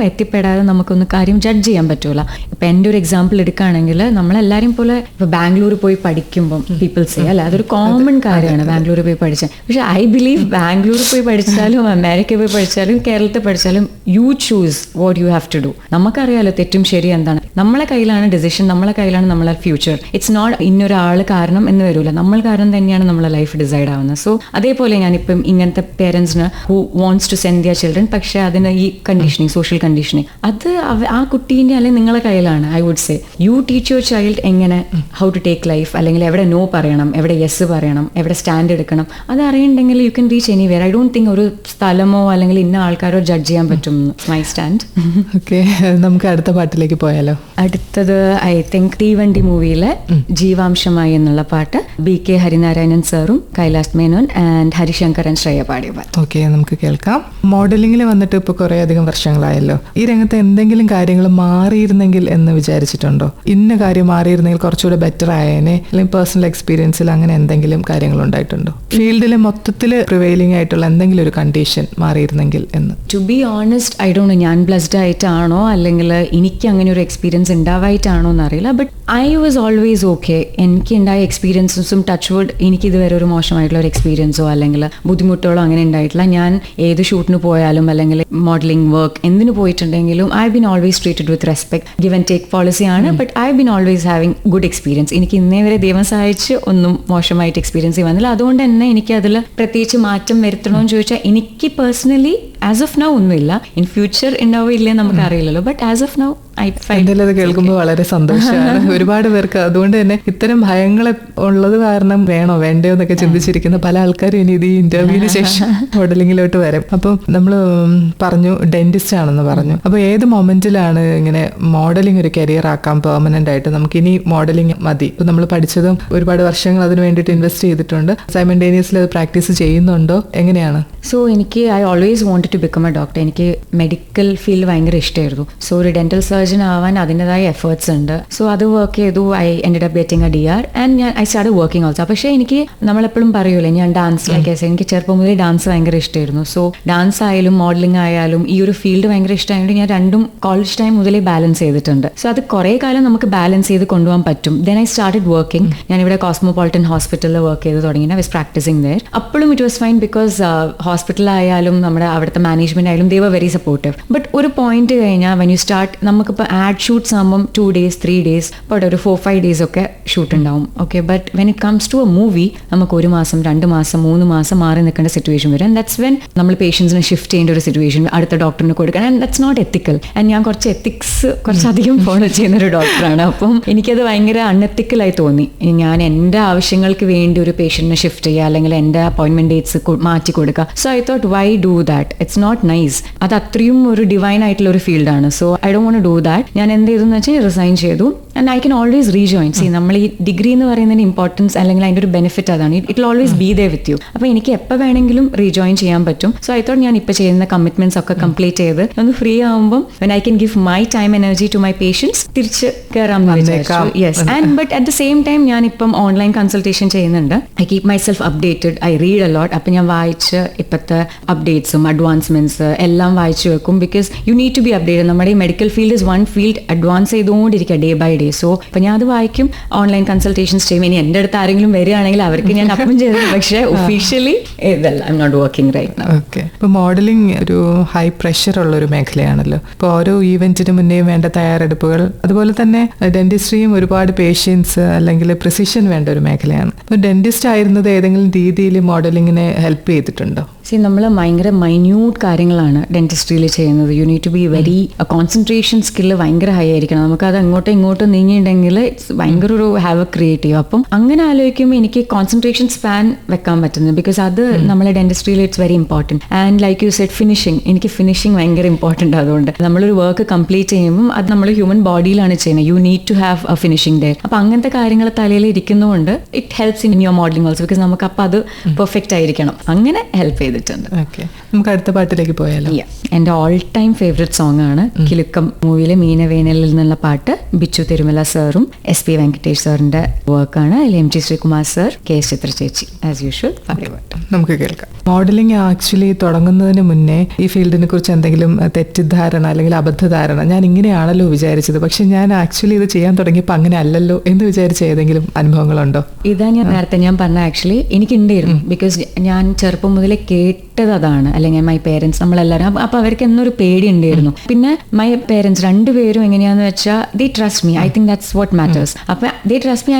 എത്തിപ്പെടാതെ നമുക്കൊന്ന് കാര്യം ജഡ്ജ് ചെയ്യാൻ പറ്റൂല. ഇപ്പൊ എൻ്റെ ഒരു എക്സാമ്പിൾ എടുക്കുകയാണെങ്കിൽ, നമ്മളെല്ലാവരും പോലെ ഇപ്പൊ ബാംഗ്ലൂർ പോയി പഠിക്കുമ്പോൾ പീപ്പിൾ സേ അല്ലെ, അതൊരു കോമൺ കാര്യമാണ് ബാംഗ്ലൂർ പോയി പഠിച്ചാൽ. പക്ഷെ ഐ ബിലീവ് ബാംഗ്ലൂർ പോയി പഠിച്ചാലും അമേരിക്ക പോയി പഠിച്ചാലും കേരളത്തിൽ പഠിച്ചാലും you choose what you have to do. നമുക്കറിയാലോ തെറ്റും ശരി എന്താണ്. നമ്മളെ കയ്യിലാണ് ഡിസിഷൻ, നമ്മളെ കയ്യിലാണ് നമ്മളെ ഫ്യൂച്ചർ. ഇറ്റ്സ് നോട്ട് ഇന്നൊരാൾ കാരണം എന്ന് വരില്ല, നമ്മൾ കാരണം തന്നെയാണ് നമ്മളെ ലൈഫ് ഡിസൈഡ് ആവുന്നത്. സോ അതേപോലെ ഞാനിപ്പം ഇങ്ങനത്തെ പേരൻസിന് who wants to send their children, പക്ഷെ അതിന് ഈ കണ്ടീഷനിങ്, സോഷ്യൽ കണ്ടീഷനിങ്, അത് ആ കുട്ടീൻ്റെ അല്ലെങ്കിൽ നിങ്ങളെ കയ്യിലാണ്. I would say you teach your child എങ്ങനെ ഹൗ ടു ടേക്ക് ലൈഫ്, അല്ലെങ്കിൽ എവിടെ നോ പറയണം, എവിടെ യെസ് പറയണം, എവിടെ സ്റ്റാൻഡ് എടുക്കണം. അത് അറിയണ്ടെങ്കിൽ you can reach anywhere. I don't think ഒരു സ്ഥലമോ അല്ലെങ്കിൽ ഇന്ന ആൾക്കാരോ ജഡ്ജ് ചെയ്യാൻ പറ്റും. My stand. ഓക്കെ, നമുക്ക് അടുത്ത പാട്ടിലേക്ക് പോയാലോ? അടുത്തത് ഐ തിങ്ക് തീവണ്ടി മൂവിയിലെ ജീവാംശമായി എന്നുള്ള പാട്ട് BK ഹരിനാരായണൻ സാറും കൈലാസ് മേനോൻ ആൻഡ് ഹരിശങ്കരൻ ശ്രേയ പാടിയ പാട്ട്. ഓക്കെ, നമുക്ക് കേൾക്കാം. മോഡലിംഗിൽ വന്നിട്ട് ഇപ്പോൾ കുറേ അധികം വർഷങ്ങളായല്ലോ. ഈ രംഗത്ത് എന്തെങ്കിലും കാര്യങ്ങൾ മാറിയിരുന്നെങ്കിൽ എന്ന് വിചാരിച്ചിട്ടുണ്ടോ? ഇന്ന കാര്യം മാറിയിരുന്നെങ്കിൽ കുറച്ചുകൂടെ ബെറ്റർ ആയേനെ, അല്ലെങ്കിൽ പേഴ്സണൽ എക്സ്പീരിയൻസിൽ അങ്ങനെ എന്തെങ്കിലും കാര്യങ്ങൾ ഉണ്ടായിട്ടുണ്ടോ? ഫീൽഡിൽ മൊത്തത്തിൽ പ്രിവെയിലിംഗ് ആയിട്ടുള്ള എന്തെങ്കിലും ഒരു കണ്ടീഷൻ മാറിയിരുന്നെങ്കിൽ എന്ന്? To be honest I don't know, ഞാൻ ബ്ലെസ്ഡ് ആയിട്ടാണോ അല്ലെങ്കിൽ എനിക്ക് അങ്ങനെ ഒരു എക്സ്പീരിയൻസ് ഉണ്ടാവായിട്ടാണോ എന്നറിയില്ല. But I was always okay. എനിക്ക് ഉണ്ടായ എക്സ്പീരിയൻസും ടച്ച് വുഡ് എനിക്ക് ഇതുവരെ ഒരു മോശമായിട്ടുള്ള ഒരു എക്സ്പീരിയൻസോ അല്ലെങ്കിൽ ബുദ്ധിമുട്ടുകളോ അങ്ങനെ ഉണ്ടായിട്ടില്ല. ഞാൻ ഏത് ഷൂട്ടിന് പോയാലും അല്ലെങ്കിൽ മോഡലിംഗ് വർക്ക് എന്തിനു പോയിട്ടുണ്ടെങ്കിലും I been always treated with respect. Give and take പോളിസിയാണ്. But I been always having good experience. എനിക്ക് ഇന്നേ വരെ ദൈവം സഹായിച്ച് ഒന്നും മോശമായിട്ട് എക്സ്പീരിയൻസ് വന്നില്ല. അതുകൊണ്ട് തന്നെ എനിക്ക് അതിൽ പ്രത്യേകിച്ച് മാറ്റം വരുത്തണമെന്ന് ചോദിച്ചാൽ എനിക്ക് പേഴ്സണലി ആസ് ഓഫ് നൗ ഒന്നുമില്ല. ഇൻ ഫ്യൂച്ചർ ഉണ്ടാവോ ഇല്ലേ നമുക്ക് അറിയില്ലല്ലോ. ബട്ട് ആസ് ഓഫ് നൗ എന്തായാലും അത് കേൾക്കുമ്പോൾ വളരെ സന്തോഷമാണ്. ഒരുപാട് പേർക്ക് അതുകൊണ്ട് തന്നെ ഇത്തരം ഭയങ്ങൾ ഉള്ളത് കാരണം വേണോ വേണ്ടയോ എന്നൊക്കെ ചിന്തിച്ചിരിക്കുന്ന പല ആൾക്കാരും ഇനി ഇത് ഈ ഇന്റർവ്യൂവിന് ശേഷം മോഡലിങ്ങിലോട്ട് വരും. അപ്പം നമ്മൾ പറഞ്ഞു ഡെന്റിസ്റ്റ് ആണെന്ന് പറഞ്ഞു. അപ്പൊ ഏത് മൊമെന്റിലാണ് ഇങ്ങനെ മോഡലിംഗ് ഒരു കരിയർ ആക്കാം പെർമനന്റ് ആയിട്ട്, നമുക്ക് ഇനി മോഡലിംഗ് മതി, ഇപ്പൊ നമ്മൾ പഠിച്ചതും ഒരുപാട് വർഷങ്ങൾ അതിന് വേണ്ടിയിട്ട് ഇൻവെസ്റ്റ് ചെയ്തിട്ടുണ്ട്, സൈമൾട്ടേനിയസ്ലി അത് പ്രാക്ടീസ് ചെയ്യുന്നുണ്ടോ, എങ്ങനെയാണ്? സോ എനിക്ക് I always wanted to become a doctor. എനിക്ക് മെഡിക്കൽ ഫീൽഡ് ഭയങ്കര ഇഷ്ടമായിരുന്നു. സോ ഒരു ഡെന്റൽ സർജൻ ആവാൻ അതിൻ്റെതായ എഫേർട്സ് ഉണ്ട്. സോ അത് വർക്ക് ചെയ്തു. I ended up getting A DR and I start working also. പക്ഷേ എനിക്ക് നമ്മളെപ്പോഴും പറയൂലേ ഞാൻ ഡാൻസ് എനിക്ക് ചെറുപ്പം മുതലേ ഡാൻസ് ഭയങ്കര ഇഷ്ടമായിരുന്നു. സോ ഡാൻസ് ആയാലും മോഡലിംഗ് ആയാലും ഈ ഒരു ഫീൽഡ് ഭയങ്കര ഇഷ്ടമായതുകൊണ്ട് ഞാൻ രണ്ടും കോളേജ് ടൈം മുതലേ ബാലൻസ് ചെയ്തിട്ടുണ്ട്. സോ അത് കുറേ കാലം നമുക്ക് ബാലൻസ് ചെയ്ത് കൊണ്ടുപോകാൻ പറ്റും. Then I started working. ഞാനിവിടെ കോസ്മോപോളിറ്റൻ ഹോസ്പിറ്റലിൽ വർക്ക് ചെയ്ത് തുടങ്ങി. I was practising there. അപ്പോഴും ഇറ്റ് വാസ് ഫൈൻ ബിക്കോസ് ഹോസ്പിറ്റലായാലും നമ്മുടെ അവിടുത്തെ മാനേജ്മെന്റ് ആയാലും they were very supportive. But ഒരു പോയിന്റ് കഴിഞ്ഞാൽ വെൻ യു സ്റ്റാർട്ട്, നമുക്കിപ്പോൾ ആഡ് ഷൂട്ട്സ് ആകുമ്പം 2 days 3 days ബട്ട് ഒരു 4-5 days ഒക്കെ ഷൂട്ട് ഉണ്ടാവും. Okay, but when it comes to a movie നമുക്ക് 1 മാസം 2 മാസം 3 മാസം മാറി നിൽക്കേണ്ട സിറ്റുവേഷൻ വരും. ആൻഡ് ദാറ്റ്സ് വെൻ നമ്മൾ പേഷ്യൻസിനെ ഷിഫ്റ്റ് ചെയ്യേണ്ട ഒരു സിറ്റുവേഷൻ, അടുത്ത ഡോക്ടറിന് കൊടുക്കണം. And that's not ethical. And ഞാൻ കുറച്ച് എത്തിക്സ് കുറച്ചധികം ഫോളോ ചെയ്യുന്ന ഒരു ഡോക്ടറാണ്. അപ്പം എനിക്കത് ഭയങ്കര അൺഎത്തിക്കലായി തോന്നി. ഞാൻ എൻ്റെ ആവശ്യങ്ങൾക്ക് വേണ്ടി ഒരു പേഷ്യൻറ്റിനെ ഷിഫ്റ്റ് ചെയ്യുക അല്ലെങ്കിൽ എൻ്റെ അപ്പോയിൻമെന്റ് ഡേറ്റ്സ് മാറ്റി കൊടുക്കുക. So I thought why do that, it's not nice. അത് അത്രയും ഒരു ഡിവൈൻ ആയിട്ടുള്ള ഒരു ഫീൽഡാണ്. So I don't want to do that. ഞാൻ എന്ത് ചെയ്തെന്ന് വെച്ചാൽ റിസൈൻ ചെയ്തു. And I can always rejoin. See നമ്മൾ ഈ ഡിഗ്രി എന്ന് പറയുന്നതിന് ഇമ്പോർട്ടൻസ് അല്ലെങ്കിൽ അതിൻ്റെ ഒരു ബെനിഫിറ്റ് അതാണ്. It will always be they with you. അപ്പോൾ എനിക്ക് എപ്പോൾ വേണമെങ്കിലും റീജോയിൻ ചെയ്യാൻ പറ്റും. സോ ഐ തോട്ട് ഞാൻ ഇപ്പോൾ ചെയ്യുന്ന കമ്മിറ്റ്മെന്റ്സ് ഒക്കെ കംപ്ലീറ്റ് ചെയ്ത് ഒന്ന് ഫ്രീ ആകുമ്പോൾ when I can give my time energy to my patients തിരിച്ച് കയറാമെന്ന് വിചാരിച്ചു. Yes. And but at the same time ഞാൻ ഇപ്പം ഓൺലൈൻ കൺസൾട്ടേഷൻ ചെയ്യുന്നുണ്ട്. I keep my self updated. I read a lot. അപ്പം ഞാൻ വായിച്ച് ഇപ്പോഴത്തെ അപ്ഡേറ്റ്സും അഡ്വാൻസ്മെന്റ്സ് എല്ലാം വായിച്ചു വെക്കും. Because you need to be updated. നമ്മുടെ ഈ medical field is one field, advance ചെയ്തുകൊണ്ടിരിക്കുക ഡേ ബൈ ഡേ. സോ ഇപ്പം ഞാൻ അത് വായിക്കും, ഓൺലൈൻ കൺസൾട്ടേഷൻസ് ചെയ്യും. ഇനി എൻ്റെ അടുത്ത് ആരെങ്കിലും വരികയാണെങ്കിൽ അവർക്ക് ഞാൻ അപ്പം ചെയ്തു. പക്ഷേ ഒഫീഷ്യലി ഇതല്ല, I am not working right now. Okay. ഇപ്പോൾ മോഡലിംഗ് ഒരു ഹൈ പ്രഷർ ഉള്ള ഒരു മേഖലയാണല്ലോ. ഇപ്പോൾ ഓരോ ഈവെന്റിന് മുന്നേ വേണ്ട തയ്യാറെടുപ്പുകൾ, അതുപോലെ തന്നെ ഡെന്റിസ്ട്രിയും ഒരുപാട് പേഷ്യൻസ് അല്ലെങ്കിൽ പ്രിസിഷൻ വേണ്ട ഒരു മേഖലയാണ്. ഇപ്പോൾ ഡെന്റിസ്റ്റ് ആയിരുന്നത് ഏതെങ്കിലും രീതിയിൽ മോഡലിങ്ങിനെ ഹെൽപ്പ് ചെയ്തിട്ടുണ്ടോ? സി നമ്മൾ ഭയങ്കര മൈന്യൂട്ട് കാര്യങ്ങളാണ് ഡെന്റിസ്ട്രിയിൽ ചെയ്യുന്നത്. You need to be very concentration skill ഭയങ്കര ഹൈ ആയിരിക്കണം. നമുക്കത് അങ്ങോട്ടും ഇങ്ങോട്ടും നീങ്ങിയിട്ടുണ്ടെങ്കിൽ ഭയങ്കര ഒരു ഹാവ് ക്രിയേറ്റീവ്. അപ്പം അങ്ങനെ ആലോചിക്കുമ്പോൾ എനിക്ക് കോൺസെൻട്രേഷൻ സ്പാൻ വെക്കാൻ പറ്റുന്നത്. ബിക്കോസ് അത് നമ്മളെ ഡെന്റിസ്ട്രിയിൽ it's very important. And like you said finishing, എനിക്ക് ഫിനിഷിംഗ് ഭയങ്കര ഇമ്പോർട്ടൻ്റ്. അതുകൊണ്ട് നമ്മളൊരു വർക്ക് കംപ്ലീറ്റ് ചെയ്യുമ്പോൾ അത് നമ്മൾ ഹ്യൂമൻ ബോഡിയിലാണ് ചെയ്യുന്നത്. You need to have a finishing day. അപ്പം അങ്ങനത്തെ കാര്യങ്ങൾ തലയിൽ ഇരിക്കുന്നതുകൊണ്ട് it helps in your modelling also. Because നമുക്ക് അപ്പം അത് പെർഫെക്റ്റ് ആയിരിക്കണം. അങ്ങനെ ഹെൽപ്പ് ചെയ്തിട്ടുണ്ട്. ഓക്കെ, നമുക്ക് അടുത്ത പാട്ടിലേക്ക് പോയാലോ? എൻ്റെ ഓൾ ടൈം ഫേവറേറ്റ് സോങ് ആണ് കിലുക്കം മൂവിയിലെ മീനവേനലിൽ നിന്നുള്ള പാട്ട്. ബിച്ചു തിരുമല സാറും SP വെങ്കടേഷ് സാറിന്റെ വർക്കാണ്. അതിൽ MG ശ്രീകുമാർ സർ, KS ചിത്ര ചേച്ചി ആസ് യൂഷ്വൽ. നമുക്ക് കേൾക്കാം. മോഡലിംഗ് ആക്ച്വലി തുടങ്ങുന്നതിന് മുന്നേ ഈ ഫീൽഡിനെ കുറിച്ച് എന്തെങ്കിലും തെറ്റിദ്ധാരണ അല്ലെങ്കിൽ അബദ്ധധാരണ, ഞാൻ ഇങ്ങനെയാണല്ലോ വിചാരിച്ചത്, പക്ഷെ ഞാൻ ആക്ച്വലി ഇത് ചെയ്യാൻ തുടങ്ങിയപ്പോൾ അങ്ങനെ അല്ലല്ലോ എന്ന് വിചാരിച്ച ഏതെങ്കിലും അനുഭവങ്ങളുണ്ടോ? ഇതാ ഞാൻ നേരത്തെ ഞാൻ പറഞ്ഞ ആക്ച്വലി എനിക്കുണ്ടായിരുന്നു. ബിക്കോസ് ഞാൻ ചെറുപ്പം മുതലേ കേട്ടത് അതാണ്. അല്ലെങ്കിൽ മൈ പേരൻസ് നമ്മളെല്ലാവരും അപ്പൊ അവർക്ക് എന്നൊരു പേടി ഉണ്ടായിരുന്നു. പിന്നെ മൈ പേരൻസ് രണ്ടുപേരും എങ്ങനെയാന്ന് വെച്ചാൽ they trust me. I think that's what matters. അപ്പൊ ദേ ട്രസ്റ്റ് മീ.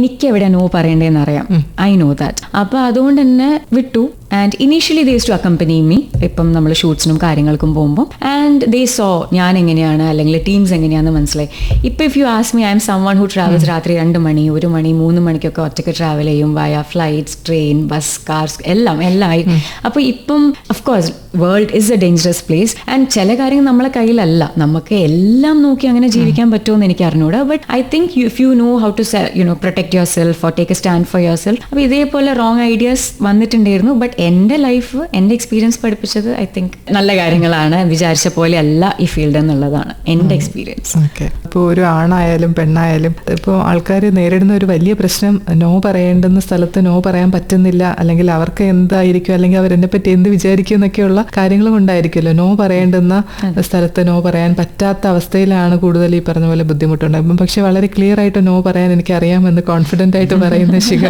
എനിക്ക് എവിടെ നോ പറയേണ്ടതെന്ന് അറിയാം. I know that. അപ്പൊ അതുകൊണ്ട് തന്നെ വിട്ടു. And initially they use to accompany me. ഇപ്പം നമ്മൾ ഷൂട്ട്സിനും കാര്യങ്ങൾക്കും പോകുമ്പോൾ. ആൻഡ് ദേ സോ ഞാൻ എങ്ങനെയാണ് അല്ലെങ്കിൽ ടീംസ് എങ്ങനെയാണെന്ന് മനസ്സിലായി. ഇപ്പം if you as me, I M someone who travels രാത്രി 2 മണി 1 മണി 3 മണിക്കൊക്കെ ഒറ്റയ്ക്ക് ട്രാവൽ ചെയ്യും വയ ഫ്ലൈറ്റ്സ്, ട്രെയിൻ, ബസ്, കാർസ് എല്ലാം. അപ്പോൾ ഇപ്പം of course world is A dangerous place. And ചില കാര്യങ്ങൾ നമ്മളെ കയ്യിലല്ല. നമുക്ക് എല്ലാം നോക്കി അങ്ങനെ ജീവിക്കാൻ പറ്റുമെന്ന് എനിക്ക് അറിഞ്ഞൂടാ. But I think if you know how to protect yourself or take a stand for yourself. അപ്പോൾ ഇതേപോലെ റോങ് ഐഡിയാസ് വന്നിട്ടുണ്ടായിരുന്നു. ബട്ട് എൻ്റെ ലൈഫ്, എൻ്റെ എക്സ്പീരിയൻസ് പഠിപ്പിച്ചത് ഐ തിങ്ക് നല്ല കാര്യങ്ങളാണ്. വിചാരിച്ച പോലെ അല്ല ഈ ഫീൽഡ് എന്നുള്ളതാണ് എൻ്റെ എക്സ്പീരിയൻസ്. ഓക്കെ. ഇപ്പോൾ ഒരു ആണായാലും പെണ്ണായാലും ഇപ്പോൾ ആൾക്കാർ നേരിടുന്ന ഒരു വലിയ പ്രശ്നം, നോ പറയേണ്ടുന്ന സ്ഥലത്ത് നോ പറയാൻ പറ്റുന്നില്ല, അല്ലെങ്കിൽ അവർക്ക് എന്തായിരിക്കും, അല്ലെങ്കിൽ അവരെന്നെ പറ്റി എന്ത് വിചാരിക്കും എന്നൊക്കെയുള്ള കാര്യങ്ങളും ഉണ്ടായിരിക്കുമല്ലോ. നോ പറയേണ്ടുന്ന സ്ഥലത്ത് നോ പറയാൻ പറ്റാത്ത അവസ്ഥയിലാണ് കൂടുതൽ ഈ പറഞ്ഞ പോലെ ബുദ്ധിമുട്ടുണ്ടാകും. പക്ഷെ വളരെ ക്ലിയർ ആയിട്ട് നോ പറയാൻ എനിക്ക് അറിയാമെന്ന് കോൺഫിഡന്റ് ആയിട്ട് പറയുന്ന ശിഖ,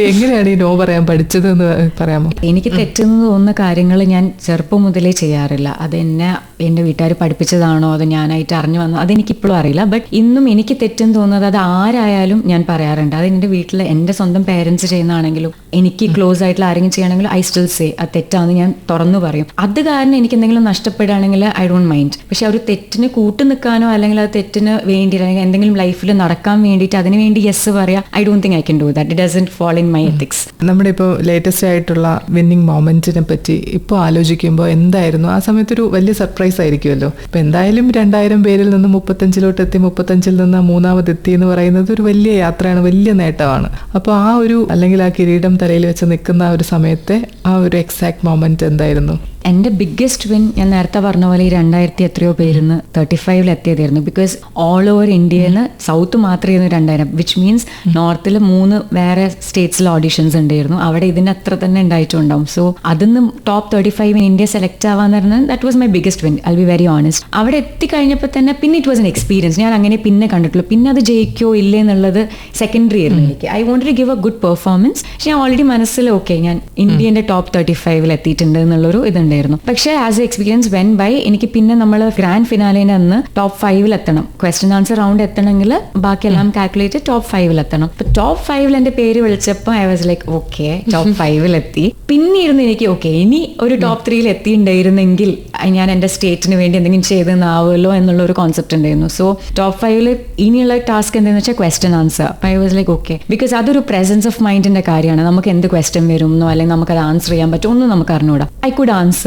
എങ്ങനെയാണ് ഈ നോ പറയാൻ പഠിച്ചത് എന്ന് പറയാമോ? എനിക്ക് തെറ്റെന്ന് തോന്നുന്ന കാര്യങ്ങൾ ഞാൻ ചെറുപ്പം മുതലേ ചെയ്യാറില്ല. അത് എന്നെ എൻ്റെ വീട്ടുകാർ പഠിപ്പിച്ചതാണോ അതോ ഞാനായിട്ട് അറിഞ്ഞു വന്നോ അതെനിക്കിപ്പോഴും അറിയില്ല. ബട്ട് ഇന്നും എനിക്ക് തെറ്റെന്ന് തോന്നുന്നത് അത് ആരായാലും ഞാൻ പറയാറുണ്ട്. അത് എൻ്റെ വീട്ടിൽ എൻ്റെ സ്വന്തം പേരൻസ് ചെയ്യുന്നതാണെങ്കിലും എനിക്ക് ക്ലോസ് ആയിട്ടുള്ള ആരെങ്കിലും ചെയ്യണമെങ്കിലും ഐ സ്റ്റിൽ സേ അത് തെറ്റാന്ന് ഞാൻ തുറന്നു പറയും. അത് കാരണം എനിക്ക് എന്തെങ്കിലും നഷ്ടപ്പെടുകയാണെങ്കിൽ ഐ ഡോണ്ട് മൈൻഡ്. പക്ഷെ ഒരു തെറ്റിന് കൂട്ടു നിൽക്കാനോ അല്ലെങ്കിൽ അത് തെറ്റിന് വേണ്ടി അല്ലെങ്കിൽ എന്തെങ്കിലും ലൈഫിൽ നടക്കാൻ വേണ്ടിയിട്ട് അതിന് വേണ്ടി യെസ് പറയാം, I don't think I can do that. It doesn't fall in my ethics. നമ്മുടെ ഇപ്പോൾ ലേറ്റസ്റ്റ് ആയിട്ടുള്ള വിന്നിങ് മൊമെന്റിനെ പറ്റി ഇപ്പോൾ ആലോചിക്കുമ്പോൾ എന്തായിരുന്നു ആ സമയത്തൊരു വലിയ സർപ്രൈസ് ആയിരിക്കുമല്ലോ. ഇപ്പം എന്തായാലും 2000 പേരിൽ നിന്ന് 35 എത്തി, 35 നിന്ന് 3ാമത് എത്തി എന്ന് പറയുന്നത് ഒരു വലിയ യാത്രയാണ്, വലിയ നേട്ടമാണ്. അപ്പോൾ ആ ഒരു അല്ലെങ്കിൽ ആ കിരീടം തലയിൽ വെച്ച് നിൽക്കുന്ന ആ ഒരു സമയത്തെ ആ ഒരു എക്സാക്ട് മൊമെന്റ് എന്തായിരുന്നു? എൻ്റെ ബിഗ്ഗസ്റ്റ് വിൻ ഞാൻ നേരത്തെ പറഞ്ഞ പോലെ ഈ 2000 എത്രയോ പേരിന്ന് 35 എത്തിയതായിരുന്നു. ബിക്കോസ് ഓൾ ഓവർ ഇന്ത്യയിൽ നിന്ന് സൗത്ത് മാത്രമായിരുന്നു 2000, വിച്ച് മീൻസ് നോർത്തിൽ 3 വേറെ സ്റ്റേറ്റ്സിൽ ഓഡീഷൻസ് ഉണ്ടായിരുന്നു. അവിടെ ഇതിന് അത്ര തന്നെ ഉണ്ടായിട്ടുണ്ടാവും. സോ അതിന്ന് ടോപ്പ് 35 ഇന്ത്യ സെലക്ട് ആവാന്ന് പറഞ്ഞാൽ that was my biggest win. I B very honest. അവിടെ എത്തിക്കഴിഞ്ഞപ്പോൾ തന്നെ പിന്നെ ഇറ്റ് വാസ് എൻ എക്സ്പീരിയൻസ്. ഞാൻ അങ്ങനെ പിന്നെ കണ്ടിട്ടുള്ളൂ. പിന്നെ അത് ജയിക്കോ ഇല്ലേ എന്നുള്ളത് സെക്കൻഡറി ആയിരുന്നു എനിക്ക്. I want to give a good performance. പക്ഷെ ഞാൻ ഓൾറെഡി മനസ്സിൽ ഓക്കെ ഞാൻ ഇന്ത്യൻ്റെ ടോപ്പ് 35 എത്തിയിട്ടുണ്ട് എന്നുള്ളൊരു ഇതുണ്ടായിരുന്നു. പക്ഷേ as a experience when by എനിക്ക് പിന്നെ നമ്മൾ ഗ്രാൻഡ് ഫിനാലിന് അന്ന് ടോപ്പ് 5 എത്തണം. ക്വസ്റ്റ്യൻ ആൻസർ റൗണ്ട് എത്തണമെങ്കിൽ ബാക്കിയെല്ലാം കാൽക്കുലേറ്റ് ടോപ്പ് 5 എത്തണം. അപ്പൊ ടോപ്പ് 5 എൻ്റെ പേര് വിളിച്ചപ്പോൾ I was like okay top 5 എത്തി. പിന്നീട് എനിക്ക് ഓക്കെ ഇനി ഒരു ടോപ്പ് 3 എത്തിയിട്ടുണ്ടായിരുന്നെങ്കിൽ ഞാൻ എൻ്റെ സ്റ്റേറ്റിന് വേണ്ടി എന്തെങ്കിലും ചെയ്തെന്നാവുമല്ലോ എന്നുള്ള ഒരു കോൺസെപ്റ്റ് ഉണ്ടായിരുന്നു. സോ ടോപ്പ് 5 ഇനിയുള്ള ടാസ്ക് എന്താണെന്ന് വെച്ചാൽ question answer. I was like okay because അതൊരു പ്രസൻസ് ഓഫ് മൈൻഡിന്റെ കാര്യമാണ്. നമുക്ക് എന്ത് ക്വസ്റ്റ്യൻ വരുമെന്നോ അല്ലെങ്കിൽ നമുക്കത് ആൻസർ ചെയ്യാൻ പറ്റുമോ ഒന്നും നമുക്ക് അറിഞ്ഞൂടാ. I could answer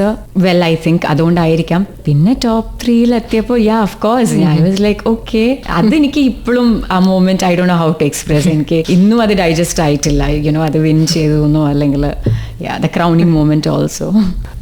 well I think. അതുകൊണ്ടായിരിക്കാം പിന്നെ ടോപ്പ് 3 എത്തിയപ്പോൾ of course I was like okay. അതെനിക്ക് ഇപ്പോഴും ആ moment I don't know how to express. എനിക്ക് ഇന്നും അത് ഡൈജസ്റ്റ് ആയിട്ടില്ല. യുനോ അത് വിൻ ചെയ്തു എന്നോ അല്ലെങ്കിൽ the crowning moment also.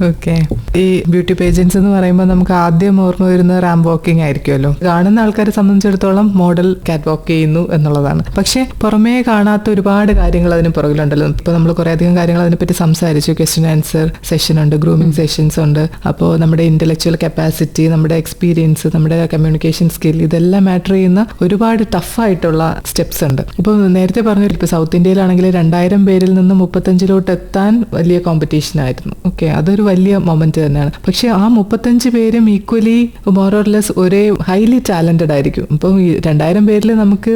Okay. ഈ ബ്യൂട്ടി പേജൻസ് എന്ന് പറയുമ്പോൾ നമുക്ക് ആദ്യം ഓർമ്മ വരുന്ന റാമ്പ് വാക്കിംഗ് ആയിരിക്കുമല്ലോ. കാണുന്ന ആൾക്കാരെ സംബന്ധിച്ചിടത്തോളം മോഡൽ കാറ്റ് വാക്ക് ചെയ്യുന്നു എന്നുള്ളതാണ്. പക്ഷെ പുറമേ കാണാത്ത ഒരുപാട് കാര്യങ്ങൾ അതിന് പുറകിലുണ്ടല്ലോ. ഇപ്പൊ നമ്മൾ കുറെ അധികം കാര്യങ്ങൾ അതിനെപ്പറ്റി സംസാരിച്ചു. ക്വസ്റ്റ്യൻ ആൻസർ സെഷൻ ഉണ്ട്, ഗ്രൂമിംഗ് സെഷൻസ് ഉണ്ട്. അപ്പോൾ നമ്മുടെ ഇന്റലക്ച്വൽ കപ്പാസിറ്റി, നമ്മുടെ എക്സ്പീരിയൻസ്, നമ്മുടെ കമ്മ്യൂണിക്കേഷൻ സ്കിൽ, ഇതെല്ലാം മാറ്റർ ചെയ്യുന്ന ഒരുപാട് ടഫായിട്ടുള്ള സ്റ്റെപ്സ് ഉണ്ട്. ഇപ്പോൾ നേരത്തെ പറഞ്ഞു ഇപ്പോൾ സൗത്ത് ഇന്ത്യയിലാണെങ്കിൽ 2000 പേരിൽ നിന്ന് 35 എത്താൻ വലിയ കോമ്പറ്റീഷൻ ആയിരുന്നു. ഓക്കെ, അതൊരു വലിയ മൊമെന്റ് തന്നെയാണ്. പക്ഷെ ആ 35 പേരും ഈക്വലി മോറോർലെസ് ഒരേ ഹൈലി ടാലന്റഡ് ആയിരിക്കും. ഇപ്പം ഈ 2000 പേരിൽ നമുക്ക്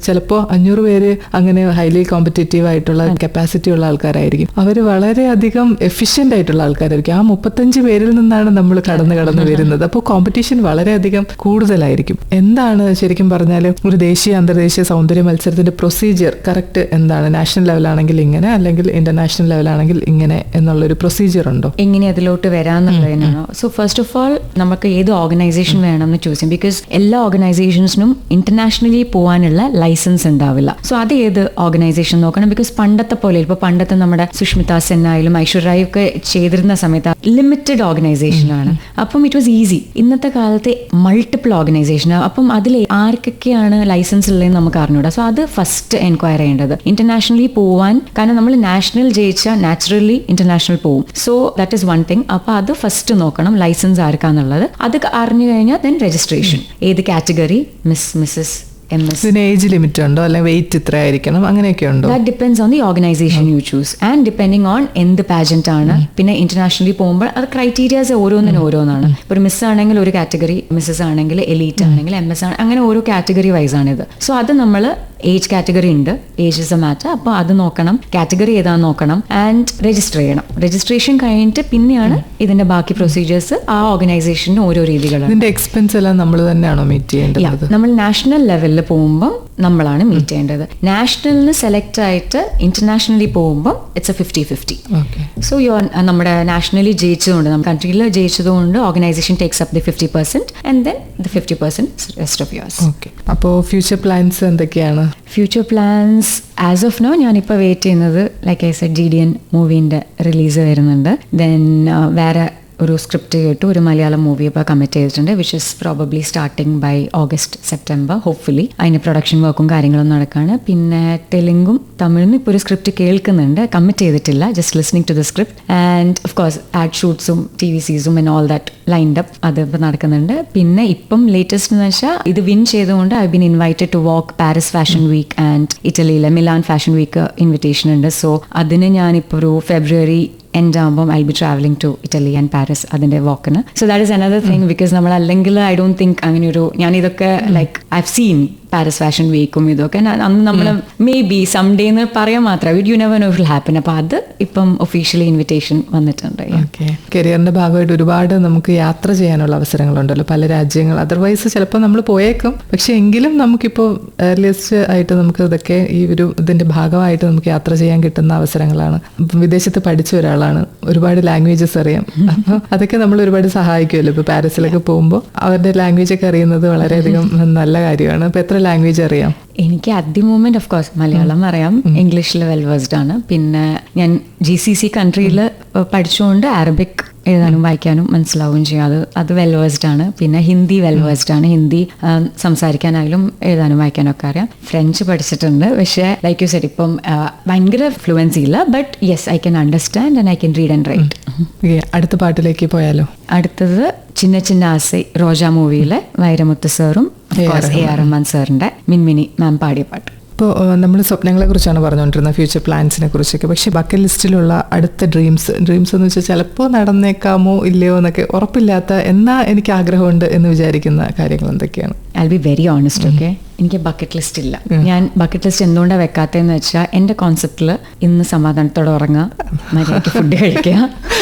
ചിലപ്പോൾ 500 പേര് അങ്ങനെ ഹൈലി കോമ്പറ്റേറ്റീവ് ആയിട്ടുള്ള കപ്പാസിറ്റി ഉള്ള ആൾക്കാരായിരിക്കും. അവർ വളരെയധികം എഫിഷ്യന്റ് ആയിട്ടുള്ള ആൾക്കാരായിരിക്കും. ആ 35 പേരിൽ നിന്നാണ് നമ്മൾ കടന്നു വരുന്നത്. അപ്പോൾ കോമ്പറ്റീഷൻ വളരെയധികം കൂടുതലായിരിക്കും. എന്താണ് ശരിക്കും പറഞ്ഞാൽ ഒരു ദേശീയ അന്തർദേശീയ സൗന്ദര്യ മത്സരത്തിന്റെ പ്രൊസീജിയർ കറക്റ്റ് എന്താണ്? നാഷണൽ ലെവലാണെങ്കിൽ ഇങ്ങനെ, അല്ലെങ്കിൽ ഇന്റർനാഷണൽ ലെവലാണെങ്കിൽ ഇങ്ങനെ എന്നുള്ളൊരു പ്രൊസീജിയർ ഉണ്ടോ? എങ്ങനെ അതിലോട്ട് വരാന്നുള്ളതിനാണോ? സോ ഫസ്റ്റ് ഓഫ് ഓൾ നമുക്ക് ഏത് ഓർഗനൈസേഷൻ വേണമെന്ന് ചൂസ് ചെയ്യും. ബിക്കോസ് എല്ലാ ഓർഗനൈസേഷൻസിനും ഇന്റർനാഷണലി പോകാനുള്ള ലൈസൻസ് ഉണ്ടാവില്ല. സോ അത് ഏത് ഓർഗനൈസേഷൻ നോക്കണം. ബിക്കോസ് പണ്ടത്തെ പോലെ ഇപ്പോൾ പണ്ടത്തെ നമ്മുടെ സുഷ്മിത സെൻ ആയാലും ഐശ്വര്യ ഒക്കെ ചെയ്തിരുന്ന സമയത്ത് ലിമിറ്റഡ് ഓർഗനൈസേഷൻ ആണ്. അപ്പം ഇറ്റ് വാസ് ഈസി. ഇന്നത്തെ കാലത്തെ മൾട്ടിപ്പിൾ ഓർഗനൈസേഷൻ. അപ്പം അതിൽ ആർക്കൊക്കെയാണ് ലൈസൻസ് ഉള്ളതെന്ന് നമുക്ക് അറിഞ്ഞൂടാ. സോ അത് ഫസ്റ്റ് എൻക്വയർ ചെയ്യേണ്ടത് ഇന്റർനാഷണലി പോവാൻ. കാരണം നമ്മൾ നാഷണൽ ജയിച്ചാൽ നാച്ചുറലി ഇന്റർനാഷണൽ പോവും. So that is one thing. അപ്പൊ അത് ഫസ്റ്റ് നോക്കണം ലൈസൻസ് ആർക്കാന്നുള്ളത്. അത് അറിഞ്ഞു കഴിഞ്ഞാൽ ദെൻ രജിസ്ട്രേഷൻ. ഏത് കാറ്റഗറി, മിസ്സസ്, MS. ഇതിന് ഏജ് ലിമിറ്റ് ഉണ്ടോ, അല്ലെങ്കിൽ വെയിറ്റ് ഇത്ര ആയിരിക്കണം, അങ്ങനെയൊക്കെ ഉണ്ടോ? That depends on the organisation you choose and depending on എന്ത് പാജന്റ് ആണ്. പിന്നെ ഇന്റർനാഷണലി പോകുമ്പോൾ അത് ക്രൈറ്റീരിയാസ് ഓരോന്നിനും ഓരോന്നാണ്. ഒരു മിസ് ആണെങ്കിൽ ഒരു കാറ്റഗറി, മിസ്സസ് ആണെങ്കിൽ എലീറ്റ് ആണെങ്കിൽ MS ആണ്. അങ്ങനെ ഓരോ കാറ്റഗറി വൈസ് ആണിത്. സോ അത് നമ്മൾ ഏജ് കാറ്റഗറി ഉണ്ട്, ഏജ് ഇസ് എ മാറ്റർ. അപ്പോൾ അത് നോക്കണം, കാറ്റഗറി ഏതാന്ന് നോക്കണം ആൻഡ് രജിസ്റ്റർ ചെയ്യണം. രജിസ്ട്രേഷൻ കഴിഞ്ഞിട്ട് പിന്നെയാണ് ഇതിന്റെ ബാക്കി പ്രൊസീജിയേഴ്സ്. ആ ഓർഗനൈസേഷന് ഓരോ രീതികളാണ്. ഇതിന്റെ എക്സ്പെൻസ് എല്ലാം നമ്മൾ തന്നെയാണോ മീറ്റ് ചെയ്യേണ്ടത്? നമ്മൾ നാഷണൽ ലെവലിൽ പോകുമ്പോൾ നമ്മളാണ് മീറ്റ് ചെയ്യേണ്ടത്. നാഷണലിന് സെലക്ട് ആയിട്ട് ഇന്റർനാഷണലി പോകുമ്പോൾ ഇറ്റ്സ് എ 50-50. സോ നമ്മുടെ നാഷണലി ജയിച്ചതുകൊണ്ട്, നമ്മുടെ കൺട്രിയിൽ ജയിച്ചതുകൊണ്ട് organisation takes up the 50% and then the 50% rest of yours. Okay. അപ്പോൾ ഫ്യൂച്ചർ പ്ലാൻസ് എന്തൊക്കെയാണ്? Future plans as of now ഞാനിപ്പോൾ വെയിറ്റ് ചെയ്യുന്നത് ലൈക്ക് ഐ സെഡ് GDN മൂവീൻ്റെ റിലീസ് വരുന്നുണ്ട്. ദെൻ വേറെ ഒരു സ്ക്രിപ്റ്റ് കേട്ടു, ഒരു മലയാളം മൂവി ഇപ്പോൾ കമ്മിറ്റ് ചെയ്തിട്ടുണ്ട്, which is probably starting by August September hopefully. അതിന് പ്രൊഡക്ഷൻ വർക്കും കാര്യങ്ങളും നടക്കുകയാണ്. പിന്നെ തെലുങ്കും തമിഴിനും ഇപ്പോൾ ഒരു സ്ക്രിപ്റ്റ് കേൾക്കുന്നുണ്ട്, കമ്മിറ്റ് ചെയ്തിട്ടില്ല, just listening to the script. And of course ad ഷൂട്ട്സും TVCസും and all that lined up അത് ഇപ്പോൾ നടക്കുന്നുണ്ട്. പിന്നെ ഇപ്പം ലേറ്റസ്റ്റ് എന്ന് വെച്ചാൽ ഇത് വിൻ ചെയ്തുകൊണ്ട് I been invited to walk Paris fashion week and ഇറ്റലിയിലെ മിലാൻ ഫാഷൻ വീക്ക് ഇൻവിറ്റേഷൻ ഉണ്ട്. സോ അതിന് ഞാനിപ്പോൾ ഒരു ഫെബ്രുവരി എൻഡ് ആകുമ്പോൾ I be travelling to Italy and Paris അതിന്റെ വാക്കിന്. So that is another thing because നമ്മൾ അല്ലെങ്കിൽ ഐ ഡോണ്ട് തിങ്ക് അങ്ങനെ ഒരു ഞാൻ ഇതൊക്കെ like I have seen Paris fashion വീക്കും ഇതൊക്കെ അന്ന് നമ്മൾ മേ ബി സംഡേ എന്ന് പറയാൻ മാത്രമേ you never know will happen. അപ്പൊ അത് ഇപ്പം ഒഫീഷ്യലി ഇൻവിറ്റേഷൻ വന്നിട്ടുണ്ട്. കരിയറിന്റെ ഭാഗമായിട്ട് ഒരുപാട് നമുക്ക് യാത്ര ചെയ്യാനുള്ള അവസരങ്ങളുണ്ടല്ലോ, പല രാജ്യങ്ങൾ. അതർവൈസ് ചിലപ്പോൾ നമ്മൾ പോയേക്കും, പക്ഷെ എങ്കിലും നമുക്കിപ്പോൾ ഏർലിയസ്റ്റ് ആയിട്ട് നമുക്ക് ഇതൊക്കെ ഈ ഒരു ഇതിന്റെ ഭാഗമായിട്ട് നമുക്ക് യാത്ര ചെയ്യാൻ കിട്ടുന്ന അവസരങ്ങളാണ്. വിദേശത്ത് പഠിച്ച ഒരാളാണ്, ഒരുപാട് ലാംഗ്വേജസ് അറിയാം. അപ്പോൾ അതൊക്കെ നമ്മൾ ഒരുപാട് സഹായിക്കുമല്ലോ. ഇപ്പോൾ പാരീസിലൊക്കെ പോകുമ്പോൾ അവരുടെ ലാംഗ്വേജ് ഒക്കെ അറിയുന്നത് വളരെയധികം നല്ല കാര്യമാണ്. അപ്പോൾ എത്ര ലാംഗ്വേജ് അറിയാം? എനിക്ക് at the moment of course Malayalam അറിയാം, ഇംഗ്ലീഷിൽ വെൽ വേഴ്സ്ഡ് ആണ്. പിന്നെ ഞാൻ GCC കൺട്രിയിൽ പഠിച്ചുകൊണ്ട് അറബിക് എഴുതാനും വായിക്കാനും മനസ്സിലാവുകയും ചെയ്യും. അത് വെൽ വേഴ്സ്ഡ് ആണ്. പിന്നെ ഹിന്ദി വെൽ വേഴ്സ്ഡ് ആണ്. ഹിന്ദി സംസാരിക്കാനായാലും എഴുതാനും വായിക്കാനും ഒക്കെ അറിയാം. ഫ്രഞ്ച് പഠിച്ചിട്ടുണ്ട്, പക്ഷേ ലൈക്ക് യു സെഡ് ഇപ്പം ഭയങ്കര ഫ്ലുവൻസി ഇല്ല. But yes, I can understand and I can read and write. അടുത്ത പാട്ടിലേക്ക് പോയാലോ? അടുത്തത് ചിന്ന ചിന്ന ആസൈ റോജ മൂവിയിലെ വൈരമുത്ത് സാറും AR റഹ്മാൻ സാറിന്റെ മിൻമിനി മാം പാടിയ പാട്ട്. ഇപ്പോൾ നമ്മൾ സ്വപ്നങ്ങളെ കുറിച്ചാണ് പറഞ്ഞുകൊണ്ടിരുന്നത്, ഫ്യൂച്ചർ പ്ലാൻസിനെ കുറിച്ചൊക്കെ. പക്ഷേ ബക്കറ്റ് ലിസ്റ്റിലുള്ള അടുത്ത ഡ്രീംസ് എന്ന് വെച്ചാൽ ചിലപ്പോൾ നടന്നേക്കാമോ ഇല്ലയോ എന്നൊക്കെ ഉറപ്പില്ലാത്ത എന്നാൽ എനിക്ക് ആഗ്രഹമുണ്ട് എന്ന് വിചാരിക്കുന്ന കാര്യങ്ങൾ എന്തൊക്കെയാണ്? I'll be very honest, okay? എനിക്ക് ബക്കറ്റ് ലിസ്റ്റ് ഇല്ല. ഞാൻ ബക്കറ്റ് ലിസ്റ്റ് എന്തുകൊണ്ടാണ് വെക്കാത്തതെന്ന് വെച്ചാൽ എൻ്റെ കോൺസെപ്റ്റിൽ ഇന്ന് സമാധാനത്തോടെ ഉറങ്ങുക, മര്യാദയ്ക്ക് ഫുഡ് കഴിക്കുക,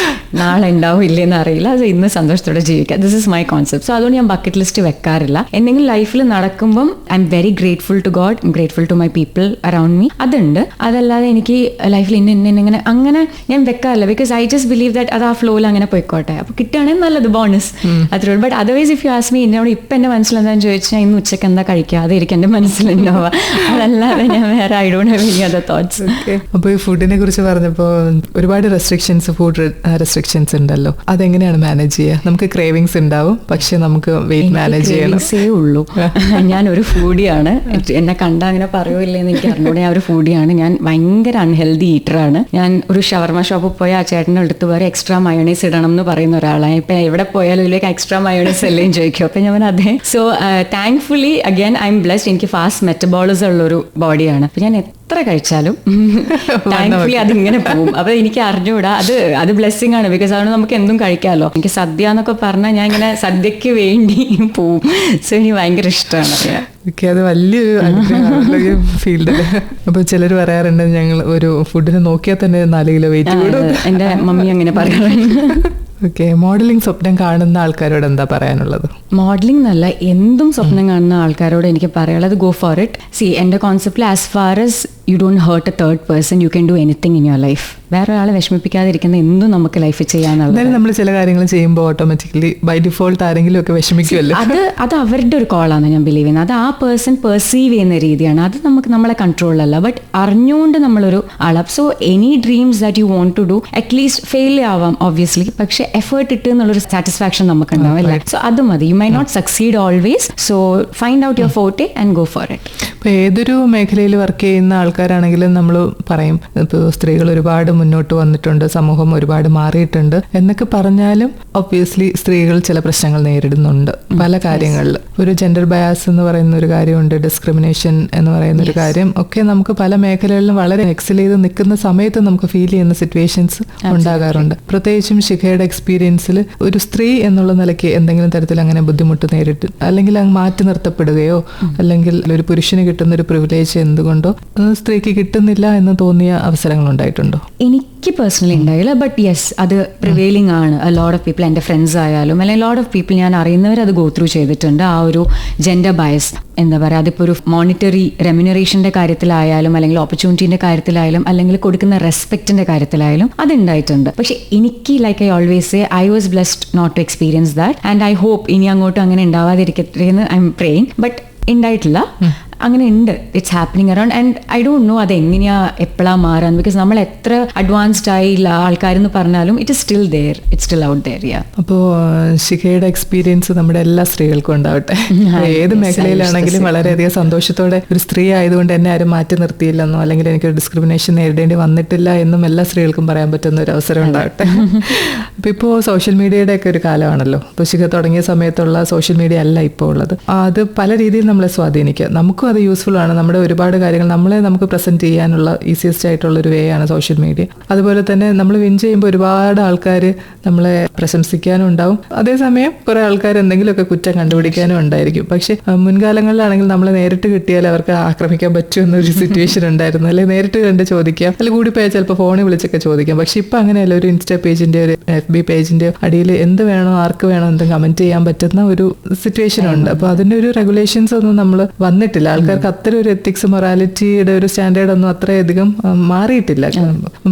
നാളെ ഉണ്ടാവും ഇല്ലെന്ന് അറിയില്ല, അത് ഇന്ന് സന്തോഷത്തോടെ ജീവിക്കുക. This is my concept. So അതുകൊണ്ട് ഞാൻ ബക്കറ്റ് ലിസ്റ്റ് വെക്കാറില്ല. എന്തെങ്കിലും ലൈഫിൽ നടക്കുമ്പം I am very grateful to God, grateful to my people around me. അതുണ്ട്. അതല്ലാതെ എനിക്ക് ലൈഫിൽ ഇങ്ങനെ അങ്ങനെ ഞാൻ വെക്കാറില്ല. Because I just believe that അത് ആ ഫ്ലോയിൽ അങ്ങനെ പോയിക്കോട്ടെ. അപ്പോൾ കിട്ടുകയാണെങ്കിൽ നല്ലത്, ബോണസ് അത്രേ ഉള്ളൂ. But otherwise if you ask me എന്നോട് ഇപ്പം എൻ്റെ മനസ്സിൽ എന്താണെന്ന് ചോദിച്ചാൽ ഇന്ന് ഉച്ചയ്ക്ക് എന്താ കഴിക്കുക, അതായിരിക്കും എൻ്റെ മനസ്സിലുണ്ടാവുക. അതല്ലാതെ ഞാൻ വേറെ I don't have any other thoughts. അപ്പോൾ ഈ ഫുഡിനെ കുറിച്ച് പറഞ്ഞപ്പോൾ ഒരുപാട് റെസ്ട്രിക്ഷൻസ്, ഫുഡ് റെസ്ട്രിക്ഷൻസ് ഉണ്ടല്ലോ, അതെങ്ങനെയാണ് മാനേജ് ചെയ്യുക? നമുക്ക് ക്രേവിങ്സ് ഉണ്ടാവും, പക്ഷെ നമുക്ക് വെയിറ്റ് മാനേജ് ചെയ്യണം. ഉള്ളൂ. ഞാനൊരു ഫുഡിയാണ്. എന്നെ കണ്ടാൽ അങ്ങനെ പറയുമില്ലെന്ന് എനിക്ക് അറിഞ്ഞൂടെ. ഞാൻ ഒരു ഫുഡിയാണ്. ഞാൻ ഭയങ്കര അൺഹെൽത്തി ഈറ്ററാണ്. ഞാൻ ഒരു ഷവർമ ഷോപ്പിൽ പോയി ആ ചേട്ടൻ്റെ അടുത്ത് വരെ എക്സ്ട്രാ മയോണൈസ് ഇടണം എന്ന് പറയുന്ന ഒരാളാണ്. ഇപ്പം എവിടെ പോയാലും ഇതിലേക്ക് എക്സ്ട്രാ മയോണൈസ് എല്ലാം ചോദിക്കും. അപ്പം ഞാൻ അതെ. So thankfully again I am blessed. എനിക്ക് ഫാസ്റ്റ് മെറ്റബോളിസം ഉള്ളൊരു ബോഡിയാണ്. അപ്പം ഞാൻ എത്ര കഴിച്ചാലും താങ്ക്ഫുള്ളി അതിങ്ങനെ പോകും. അപ്പോൾ എനിക്ക് അറിഞ്ഞൂടാ, അത് ബ്ലെസ്സിങ് ആണ്. ബിക്കോസ് അതുകൊണ്ട് നമുക്ക് എന്തും കഴിക്കാമല്ലോ. എനിക്ക് സദ്യ എന്നൊക്കെ പറഞ്ഞാൽ ഞാൻ ഇങ്ങനെ സദ്യക്ക് വേണ്ടി പോവും. സോ എനിക്ക് ഭയങ്കര ഇഷ്ടമാണ്. അത് വലിയൊരു ഫീൽഡിൽ. അപ്പോൾ ചിലർ പറയാറുണ്ട് ഞങ്ങൾ ഒരു ഫുഡിനെ നോക്കിയാൽ തന്നെ 4 കിലോ വെയിറ്റ് കൂടും. എൻ്റെ മമ്മി അങ്ങനെ പറയാറുണ്ട്. ഓക്കെ, മോഡലിംഗ് സ്വപ്നം കാണുന്ന ആൾക്കാരോട് എന്താ പറയാനുള്ളത്? മോഡലിംഗ് എന്നല്ല, എന്തും സ്വപ്നം കാണുന്ന ആൾക്കാരോട് എനിക്ക് പറയാനുള്ളത് ഗോ ഫോർ ഇറ്റ്. സി, എൻ്റെ കോൺസെപ്റ്റിൽ as far as you don't hurt a third person, you can do anything in your life. വേറെ ഒരാളെ വിഷമിപ്പിക്കാതിരിക്കുന്ന എന്തും നമുക്ക് ലൈഫിൽ ചെയ്യാന്നുള്ളത്. നമ്മൾ ചില കാര്യങ്ങൾ ചെയ്യുമ്പോൾ ഓട്ടോമാറ്റിക്കലി ബൈ ഡിഫോൾട്ട് ആരെങ്കിലും ഒക്കെ വിഷമിക്കുമല്ലോ. അത് അവരുടെ ഒരു കോളാണ് ഞാൻ ബിലീവ് ചെയ്യുന്നത്. അത് ആ പേഴ്സൺ പെർസീവ് ചെയ്യുന്ന രീതിയാണ്. അത് നമ്മളെ കൺട്രോളിലല്ല. ബട്ട് അറിഞ്ഞുകൊണ്ട് നമ്മളൊരു ആളാണ്. So any dreams that you want to do, at least fail ആവാം ഒബ്വിയസ്ലി, പക്ഷെ എഫേർട്ട് ഇട്ട് എന്നുള്ളൊരു സാറ്റിസ്ഫാക്ഷൻ നമുക്ക് ഉണ്ടാവും അല്ലേ. സോ അത് മതി. You may not succeed always. So find out your forte and go for it. ഇപ്പോൾ ഏതൊരു മേഖലയിൽ വർക്ക് ചെയ്യുന്ന ആൾക്കാരാണെങ്കിലും നമ്മൾ പറയും ഇപ്പോൾ സ്ത്രീകൾ ഒരുപാട് മുന്നോട്ട് വന്നിട്ടുണ്ട്, സമൂഹം ഒരുപാട് മാറിയിട്ടുണ്ട് എന്നൊക്കെ പറഞ്ഞാലും ഒബ്വിയസ്ലി സ്ത്രീകൾ ചില പ്രശ്നങ്ങൾ നേരിടുന്നുണ്ട് പല കാര്യങ്ങളിൽ. ഒരു ജെൻഡർ ബയാസ് എന്ന് പറയുന്ന ഒരു കാര്യമുണ്ട്, ഡിസ്ക്രിമിനേഷൻ എന്ന് പറയുന്ന ഒരു കാര്യം ഒക്കെ നമുക്ക് പല മേഖലകളിലും വളരെ എക്സൽ ചെയ്ത് നിൽക്കുന്ന സമയത്ത് നമുക്ക് ഫീൽ ചെയ്യുന്ന സിറ്റുവേഷൻസ് ഉണ്ടാകാറുണ്ട്. പ്രത്യേകിച്ചും ശിഖയുടെ എക്സ്പീരിയൻസിൽ ഒരു സ്ത്രീ എന്നുള്ള നിലയ്ക്ക് എന്തെങ്കിലും തരത്തിൽ അങ്ങനെ ബുദ്ധിമുട്ട് നേരിട്ട് അല്ലെങ്കിൽ അങ്ങ് മാറ്റി നിർത്തപ്പെടുകയോ അല്ലെങ്കിൽ ഒരു പുരുഷന് കിട്ടുന്ന ഒരു പ്രിവിലേജ് എന്തുകൊണ്ടോ സ്ത്രീക്ക് കിട്ടുന്നില്ല എന്ന് തോന്നിയ അവസരങ്ങൾ ഉണ്ടായിട്ടുണ്ടോ? എനിക്ക് പേഴ്സണലി ഉണ്ടായില്ല. ബട്ട് യെസ്, അത് പ്രിവെയിലിംഗ് ആണ്. ലോട്ട് ഓഫ് പീപ്പിൾ, എൻ്റെ ഫ്രണ്ട്സ് ആയാലും അല്ലെങ്കിൽ ലോട്ട് ഓഫ് പീപ്പിൾ ഞാൻ അറിയുന്നവർ അത് ഗോ ത്രൂ ചെയ്തിട്ടുണ്ട്. ആ ഒരു ജെൻഡർ ബയസ് എന്താ പറയുക, അതിപ്പോൾ ഒരു മോണിറ്ററി റെമ്യൂണറേഷൻ്റെ കാര്യത്തിലായാലും അല്ലെങ്കിൽ ഓപ്പർച്യൂണിറ്റീൻ്റെ കാര്യത്തിലായാലും അല്ലെങ്കിൽ കൊടുക്കുന്ന റെസ്പെക്റ്റിൻ്റെ കാര്യത്തിലായാലും അതുണ്ടായിട്ടുണ്ട്. പക്ഷെ എനിക്ക് like I always say I was blessed not to experience that and I hope ഇനി അങ്ങോട്ടും അങ്ങനെ ഉണ്ടാവാതിരിക്കട്ടെ എന്ന് ഐ എം പ്രേയിങ്. ബട്ട് ഉണ്ടായിട്ടില്ല. അങ്ങനെ ഉണ്ട്. It's happening around and I don't no അത് എങ്ങനെയാ എപ്പോഴാണ് മാറാൻ. ബിക്കോസ് നമ്മൾ എത്ര അഡ്വാൻസ്ഡ് ആയില്ല ആൾക്കാരെന്ന് പറഞ്ഞാലും it is still there, it's still out there. അപ്പോൾ ശിഖയുടെ എക്സ്പീരിയൻസ് നമ്മുടെ എല്ലാ സ്ത്രീകൾക്കും ഉണ്ടാവട്ടെ. ഏത് മേഖലയിലാണെങ്കിലും വളരെയധികം സന്തോഷത്തോടെ ഒരു സ്ത്രീ ആയതുകൊണ്ട് എന്നെ ആരും മാറ്റി നിർത്തിയില്ലെന്നോ അല്ലെങ്കിൽ എനിക്കൊരു ഡിസ്ക്രിമിനേഷൻ നേരിടേണ്ടി വന്നിട്ടില്ല എന്നും എല്ലാ സ്ത്രീകൾക്കും പറയാൻ പറ്റുന്ന ഒരു അവസരം ഉണ്ടാവട്ടെ. അപ്പോൾ ഇപ്പോൾ സോഷ്യൽ മീഡിയയുടെ ഒക്കെ ഒരു കാലമാണല്ലോ. ഇപ്പോൾ ശിഖ തുടങ്ങിയ സമയത്തുള്ള സോഷ്യൽ മീഡിയ അല്ല ഇപ്പോൾ ഉള്ളത്. അത് പല രീതിയിൽ നമ്മളെ സ്വാധീനിക്കുക. നമുക്ക് നമുക്കും അത് യൂസ്ഫുൾ ആണ്. നമ്മുടെ ഒരുപാട് കാര്യങ്ങൾ നമ്മളെ നമുക്ക് പ്രസന്റ് ചെയ്യാനുള്ള ഈസിയസ്റ്റ് ആയിട്ടുള്ള ഒരു വേ ആണ് സോഷ്യൽ മീഡിയ. അതുപോലെ തന്നെ നമ്മൾ വിൻ ചെയ്യുമ്പോൾ ഒരുപാട് ആൾക്കാർ നമ്മളെ പ്രശംസിക്കാനും ഉണ്ടാവും, അതേസമയം കുറെ ആൾക്കാർ എന്തെങ്കിലുമൊക്കെ കുറ്റം കണ്ടുപിടിക്കാനും ഉണ്ടായിരിക്കും. പക്ഷെ മുൻകാലങ്ങളിലാണെങ്കിൽ നമ്മളെ നേരിട്ട് കിട്ടിയാൽ അവർക്ക് ആക്രമിക്കാൻ പറ്റുമെന്നൊരു സിറ്റുവേഷൻ ഉണ്ടായിരുന്നു, അല്ലെങ്കിൽ നേരിട്ട് കണ്ട് ചോദിക്കാം, അല്ലെങ്കിൽ കൂടി പോയാൽ ചിലപ്പോൾ ഫോണിൽ വിളിച്ചൊക്കെ ചോദിക്കാം. പക്ഷെ ഇപ്പം അങ്ങനെയല്ല, ഒരു ഇൻസ്റ്റാ പേജിന്റെ ഒരു FB പേജിന്റെ അടിയിൽ എന്ത് വേണോ ആർക്ക് വേണോ എന്തും കമന്റ് ചെയ്യാൻ പറ്റുന്ന ഒരു സിറ്റുവേഷൻ ഉണ്ട്. അപ്പോൾ അതിന്റെ ഒരു റെഗുലേഷൻസ് ഒന്നും നമ്മൾ വന്നിട്ടില്ല. ആൾക്കാർക്ക് അത്തരം ഒരു എത്തിക്സ് മൊറാലിറ്റിയുടെ ഒരു സ്റ്റാൻഡേർഡ് ഒന്നും അത്രയധികം മാറിയിട്ടില്ല.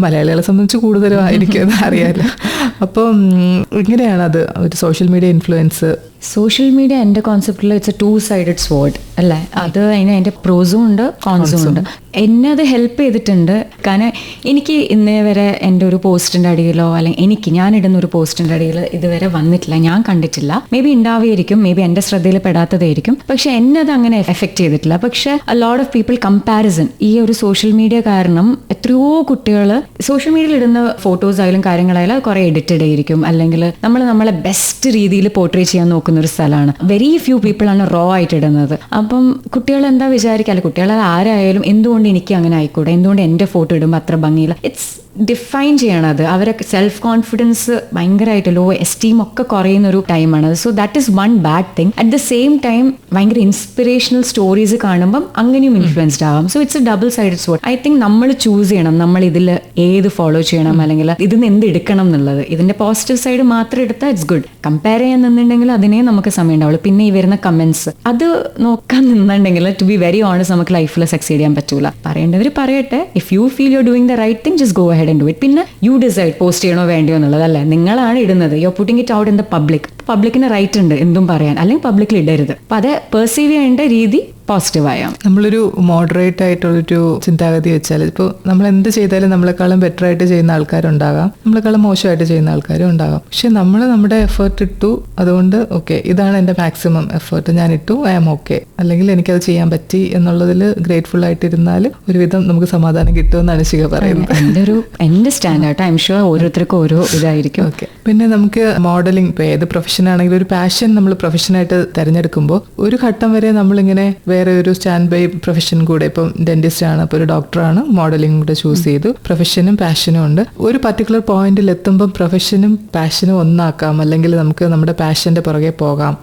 മലയാളികളെ സംബന്ധിച്ച് കൂടുതലും ആയിരിക്കും അത് അറിയാലോ. അപ്പം ഇങ്ങനെയാണ് അത് ഒരു social media influence. Social media എൻ്റെ കോൺസെപ്റ്റിൽ ഇറ്റ്സ് എ 2-sided sword അല്ലേ. അത് അതിൻ്റെ പ്രോസും ഉണ്ട് കോൺസും ഉണ്ട്. എന്നെ അത് ഹെൽപ്പ് ചെയ്തിട്ടുണ്ട്. കാരണം എനിക്ക് ഇന്നേ വരെ എൻ്റെ ഒരു പോസ്റ്റിൻ്റെ അടിയിലോ അല്ലെങ്കിൽ ഞാനിടുന്ന ഒരു പോസ്റ്റിൻ്റെ അടിയിൽ ഇതുവരെ വന്നിട്ടില്ല, ഞാൻ കണ്ടിട്ടില്ല. മേ ബി ഉണ്ടാവുമായിരിക്കും, മേ ബി എൻ്റെ ശ്രദ്ധയിൽ പെടാത്തതായിരിക്കും, പക്ഷെ എന്നെ അത് അങ്ങനെ എഫക്റ്റ് ചെയ്തിട്ടില്ല. പക്ഷെ A lot of people comparison ഈ ഒരു സോഷ്യൽ മീഡിയ കാരണം എത്രയോ കുട്ടികൾ സോഷ്യൽ മീഡിയയിൽ ഇടുന്ന ഫോട്ടോസ് ആയാലും കാര്യങ്ങളായാലും കുറെ എഡിറ്റഡ് ആയിരിക്കും, അല്ലെങ്കിൽ നമ്മളെ ബെസ്റ്റ് രീതിയിൽ പോർട്രേ ചെയ്യാൻ നോക്കുന്ന ഒരു സ്ഥലമാണ്. വെരി ഫ്യൂ പീപ്പിൾ ആണ് റോ ആയിട്ട് ഇടുന്നത്. അപ്പം കുട്ടികൾ എന്താ വിചാരിക്കുക, കുട്ടികൾ ആരായാലും എന്തുകൊണ്ട് എനിക്ക് അങ്ങനെ ആയിക്കൂടെ, എന്തുകൊണ്ട് എൻ്റെ ഫോട്ടോ ഇടുമ്പോൾ അത്ര ഭംഗിയില്ല. ഇറ്റ്സ് ഡിഫൈൻ ചെയ്യണം അത്. അവരെ സെൽഫ് കോൺഫിഡൻസ് ഭയങ്കരമായിട്ട് ലോ എസ്റ്റീം ഒക്കെ കുറയുന്ന ഒരു ടൈമാണ്. So that is one bad thing. At the same time ഭയങ്കര ഇൻസ്പിറേഷണൽ സ്റ്റോറീസ് കാണുമ്പം അങ്ങനെയും ഇൻഫ്ലുവൻസ്ഡ് ആവാം. So it's A double sided sword. I think നമ്മൾ ചൂസ് ചെയ്യണം നമ്മൾ ഇതിൽ ഏത് ഫോളോ ചെയ്യണം, അല്ലെങ്കിൽ ഇതിന് എന്ത് എടുക്കണം എന്നുള്ളത്. ഇതിന്റെ പോസിറ്റീവ് സൈഡ് മാത്രം എടുത്താൽ ഇറ്റ്സ് ഗുഡ്. കമ്പയർ ചെയ്യാൻ നിന്നുണ്ടെങ്കിൽ അതിനെ നമുക്ക് സമയം ഉണ്ടാവുള്ളൂ. പിന്നെ ഈ വരുന്ന കമന്റ്സ് അത് നോക്കാൻ നിന്നുണ്ടെങ്കിൽ ടു ബി വെരി ഓണസ്റ്റ് നമുക്ക് ലൈഫിൽ സക്സീഡ് ചെയ്യാൻ പറ്റൂല. പറയേണ്ടവർ പറയട്ടെ. If you feel you doing the right thing just go ahead and do it. പിന്നെ യു ഡിസൈഡ് പോസ്റ്റ് ചെയ്യണോ വേണ്ടിയോ എന്നുള്ളതല്ലേ, നിങ്ങളാണ് ഇടുന്നത്. You are putting it out in the public. പബ്ലിക്കിന് റൈറ്റ് ഉണ്ട് എന്തും പറയാൻ, അല്ലെങ്കിൽ പബ്ലിക്കിൽ ഇടരുത്. അപ്പൊ അത് പെർസീവ് ചെയ്യേണ്ട രീതി പോസിറ്റീവായ നമ്മളൊരു മോഡറേറ്റ് ആയിട്ടുള്ളൊരു ചിന്താഗതി വെച്ചാൽ ഇപ്പോൾ നമ്മൾ എന്ത് ചെയ്താലും നമ്മളെക്കാളും ബെറ്റർ ആയിട്ട് ചെയ്യുന്ന ആൾക്കാരുണ്ടാകാം, നമ്മളെക്കാളും മോശമായിട്ട് ചെയ്യുന്ന ആൾക്കാരും ഉണ്ടാകാം. പക്ഷെ നമ്മൾ നമ്മുടെ എഫേർട്ട് ഇട്ടു, അതുകൊണ്ട് ഓക്കെ ഇതാണ് എൻ്റെ മാക്സിമം എഫേർട്ട്, ഞാൻ ഇട്ടു, ഐ ആം ഓക്കെ, അല്ലെങ്കിൽ എനിക്കത് ചെയ്യാൻ പറ്റി എന്നുള്ളതിൽ ഗ്രേറ്റ്ഫുൾ ആയിട്ടിരുന്നാൽ ഒരുവിധം നമുക്ക് സമാധാനം കിട്ടുമെന്നാണ് ശിഖ പറയുന്നത്. എൻ്റെ സ്റ്റാൻഡേർഡ് ഐ എം ഷുവർ ഓരോരുത്തർക്കും ഓരോ ഇതായിരിക്കും. ഓക്കെ. പിന്നെ നമുക്ക് മോഡലിംഗ് ഇപ്പോൾ ഏത് പ്രൊഫഷൻ ആണെങ്കിലും ഒരു പാഷൻ നമ്മൾ പ്രൊഫഷനായിട്ട് തിരഞ്ഞെടുക്കുമ്പോൾ ഒരു ഘട്ടം വരെ നമ്മളിങ്ങനെ വേറെ ഒരു സ്റ്റാൻഡ് ബൈ പ്രൊഫഷൻ കൂടെ, ഇപ്പം ഡെന്റിസ്റ്റ് ആണ്, ഇപ്പോൾ ഒരു ഡോക്ടറാണ്, മോഡലിംഗ് കൂടെ ചൂസ് ചെയ്തു. പ്രൊഫഷനും പാഷനും ഉണ്ട്. ഒരു പർട്ടിക്കുലർ പോയിന്റിൽ എത്തുമ്പം പ്രൊഫഷനും പാഷനും ഒന്നാക്കാം, അല്ലെങ്കിൽ നമുക്ക് നമ്മുടെ പാഷന്റെ പുറകെ പോകാം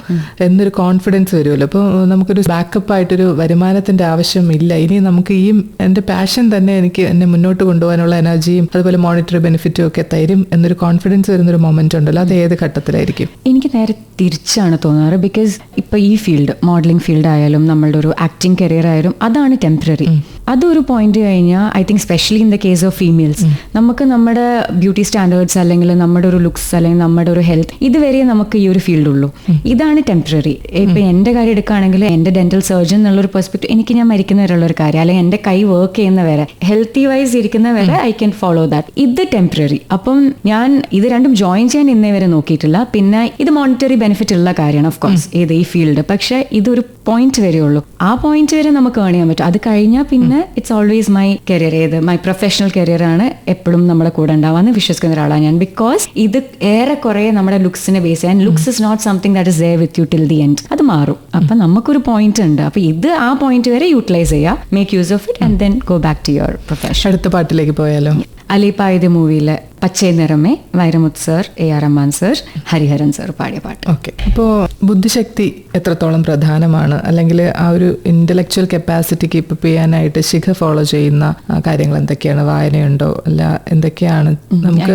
എന്നൊരു കോൺഫിഡൻസ് വരുമല്ലോ. അപ്പോൾ നമുക്കൊരു ബാക്കപ്പ് ആയിട്ടൊരു വരുമാനത്തിന്റെ ആവശ്യമില്ല. ഇനി നമുക്ക് ഈ എൻ്റെ പാഷൻ തന്നെ എനിക്ക് എന്നെ മുന്നോട്ട് കൊണ്ടുപോകാനുള്ള എനർജിയും അതുപോലെ മോണിറ്ററി ബെനിഫിറ്റും ഒക്കെ തരും എന്നൊരു കോൺഫിഡൻസ് വരുന്നൊരു മൊമെന്റ് ഉണ്ടല്ലോ, അത് ഏത് ഘട്ടത്തിലായിരിക്കും? എനിക്ക് നേരെ തിരിച്ചാണ് തോന്നാറ്. ബിക്കോസ് ഇപ്പൊ ഈ ഫീൽഡ് മോഡലിംഗ് ഫീൽഡ് ആയാലും നമ്മളുടെ ഒരു ആക്ടിങ് കരിയർ ആയാലും അതാണ് ടെമ്പററി. അതൊരു പോയിന്റ് കഴിഞ്ഞാൽ I think specially in the case of females നമുക്ക് നമ്മുടെ ബ്യൂട്ടി സ്റ്റാൻഡേർഡ്സ് അല്ലെങ്കിൽ നമ്മുടെ ഒരു ലുക്സ് അല്ലെങ്കിൽ നമ്മുടെ ഒരു ഹെൽത്ത് ഇതുവരെ നമുക്ക് ഈ ഒരു ഫീൽഡ് ഉള്ളൂ. ഇതാണ് ടെമ്പററി. ഇപ്പൊ എന്റെ കാര്യം എടുക്കുകയാണെങ്കിൽ എന്റെ ഡെന്റൽ സർജൻ എന്നുള്ളൊരു പെർസ്പെക്റ്റീവ് എനിക്ക് ഞാൻ മരിക്കുന്നവരുള്ള ഒരു കാര്യം, അല്ലെങ്കിൽ എന്റെ കൈ വർക്ക് ചെയ്യുന്നവരെ ഹെൽത്തി വൈസ് ഇരിക്കുന്നവരെ ഐ ക്യാൻ ഫോളോ ദാറ്റ്. ഇത് ടെമ്പററി. അപ്പം ഞാൻ ഇത് രണ്ടും ജോയിൻ ചെയ്യാൻ ഇന്നേ വരെ നോക്കിയിട്ടില്ല. പിന്നെ ഇത് മോണിറ്ററി ബെനിഫിറ്റ് ഉള്ള കാര്യമാണ് ഓഫ് കോഴ്സ് ഏത് ഈ ഫീൽഡ്. പക്ഷെ ഇതൊരു പോയിന്റ് വരെ ഉള്ളൂ. ആ പോയിന്റ് വരെ നമുക്ക് ഏൺ ചെയ്യാൻ പറ്റും. അത് കഴിഞ്ഞാൽ പിന്നെ ഇറ്റ്സ് ഓൾവേസ് മൈ കരിയർ, ഏത് മൈ പ്രൊഫഷണൽ കരിയർ ആണ് എപ്പോഴും നമ്മുടെ കൂടെ ഉണ്ടാവാന്ന് വിശ്വസിക്കുന്ന ഒരാളാണ് ഞാൻ. ബിക്കോസ് ഇത് ഏറെക്കുറെ നമ്മുടെ ലുക്സിനെ ബേസ് ചെയ്യാൻ, looks is not something that is there with you till the end. അത് മാറും. അപ്പൊ നമുക്കൊരു പോയിന്റ് ഉണ്ട്. അപ്പൊ ഇത് ആ പോയിന്റ് വരെ യൂട്ടിലൈസ് ചെയ്യുക, make use of it and then go back to your profession. അടുത്ത പാട്ടിലേക്ക് പോയാലോ? അലിപ്പായത് മൂവിയിലെ പച്ചേ നിറമേ Vairamuthu sir, AR Rahman sir, Hariharan sir പാടിയ പാട്ട്. ഓക്കെ. അപ്പോൾ ബുദ്ധിശക്തി എത്രത്തോളം പ്രധാനമാണ്, അല്ലെങ്കിൽ ആ ഒരു ഇന്റലക്ച്വൽ കപ്പാസിറ്റി കീപ്പ് ചെയ്യാനായിട്ട് ശിഖ ഫോളോ ചെയ്യുന്ന കാര്യങ്ങൾ എന്തൊക്കെയാണ്? വായനയുണ്ടോ? അല്ല എന്തൊക്കെയാണ്? നമുക്ക്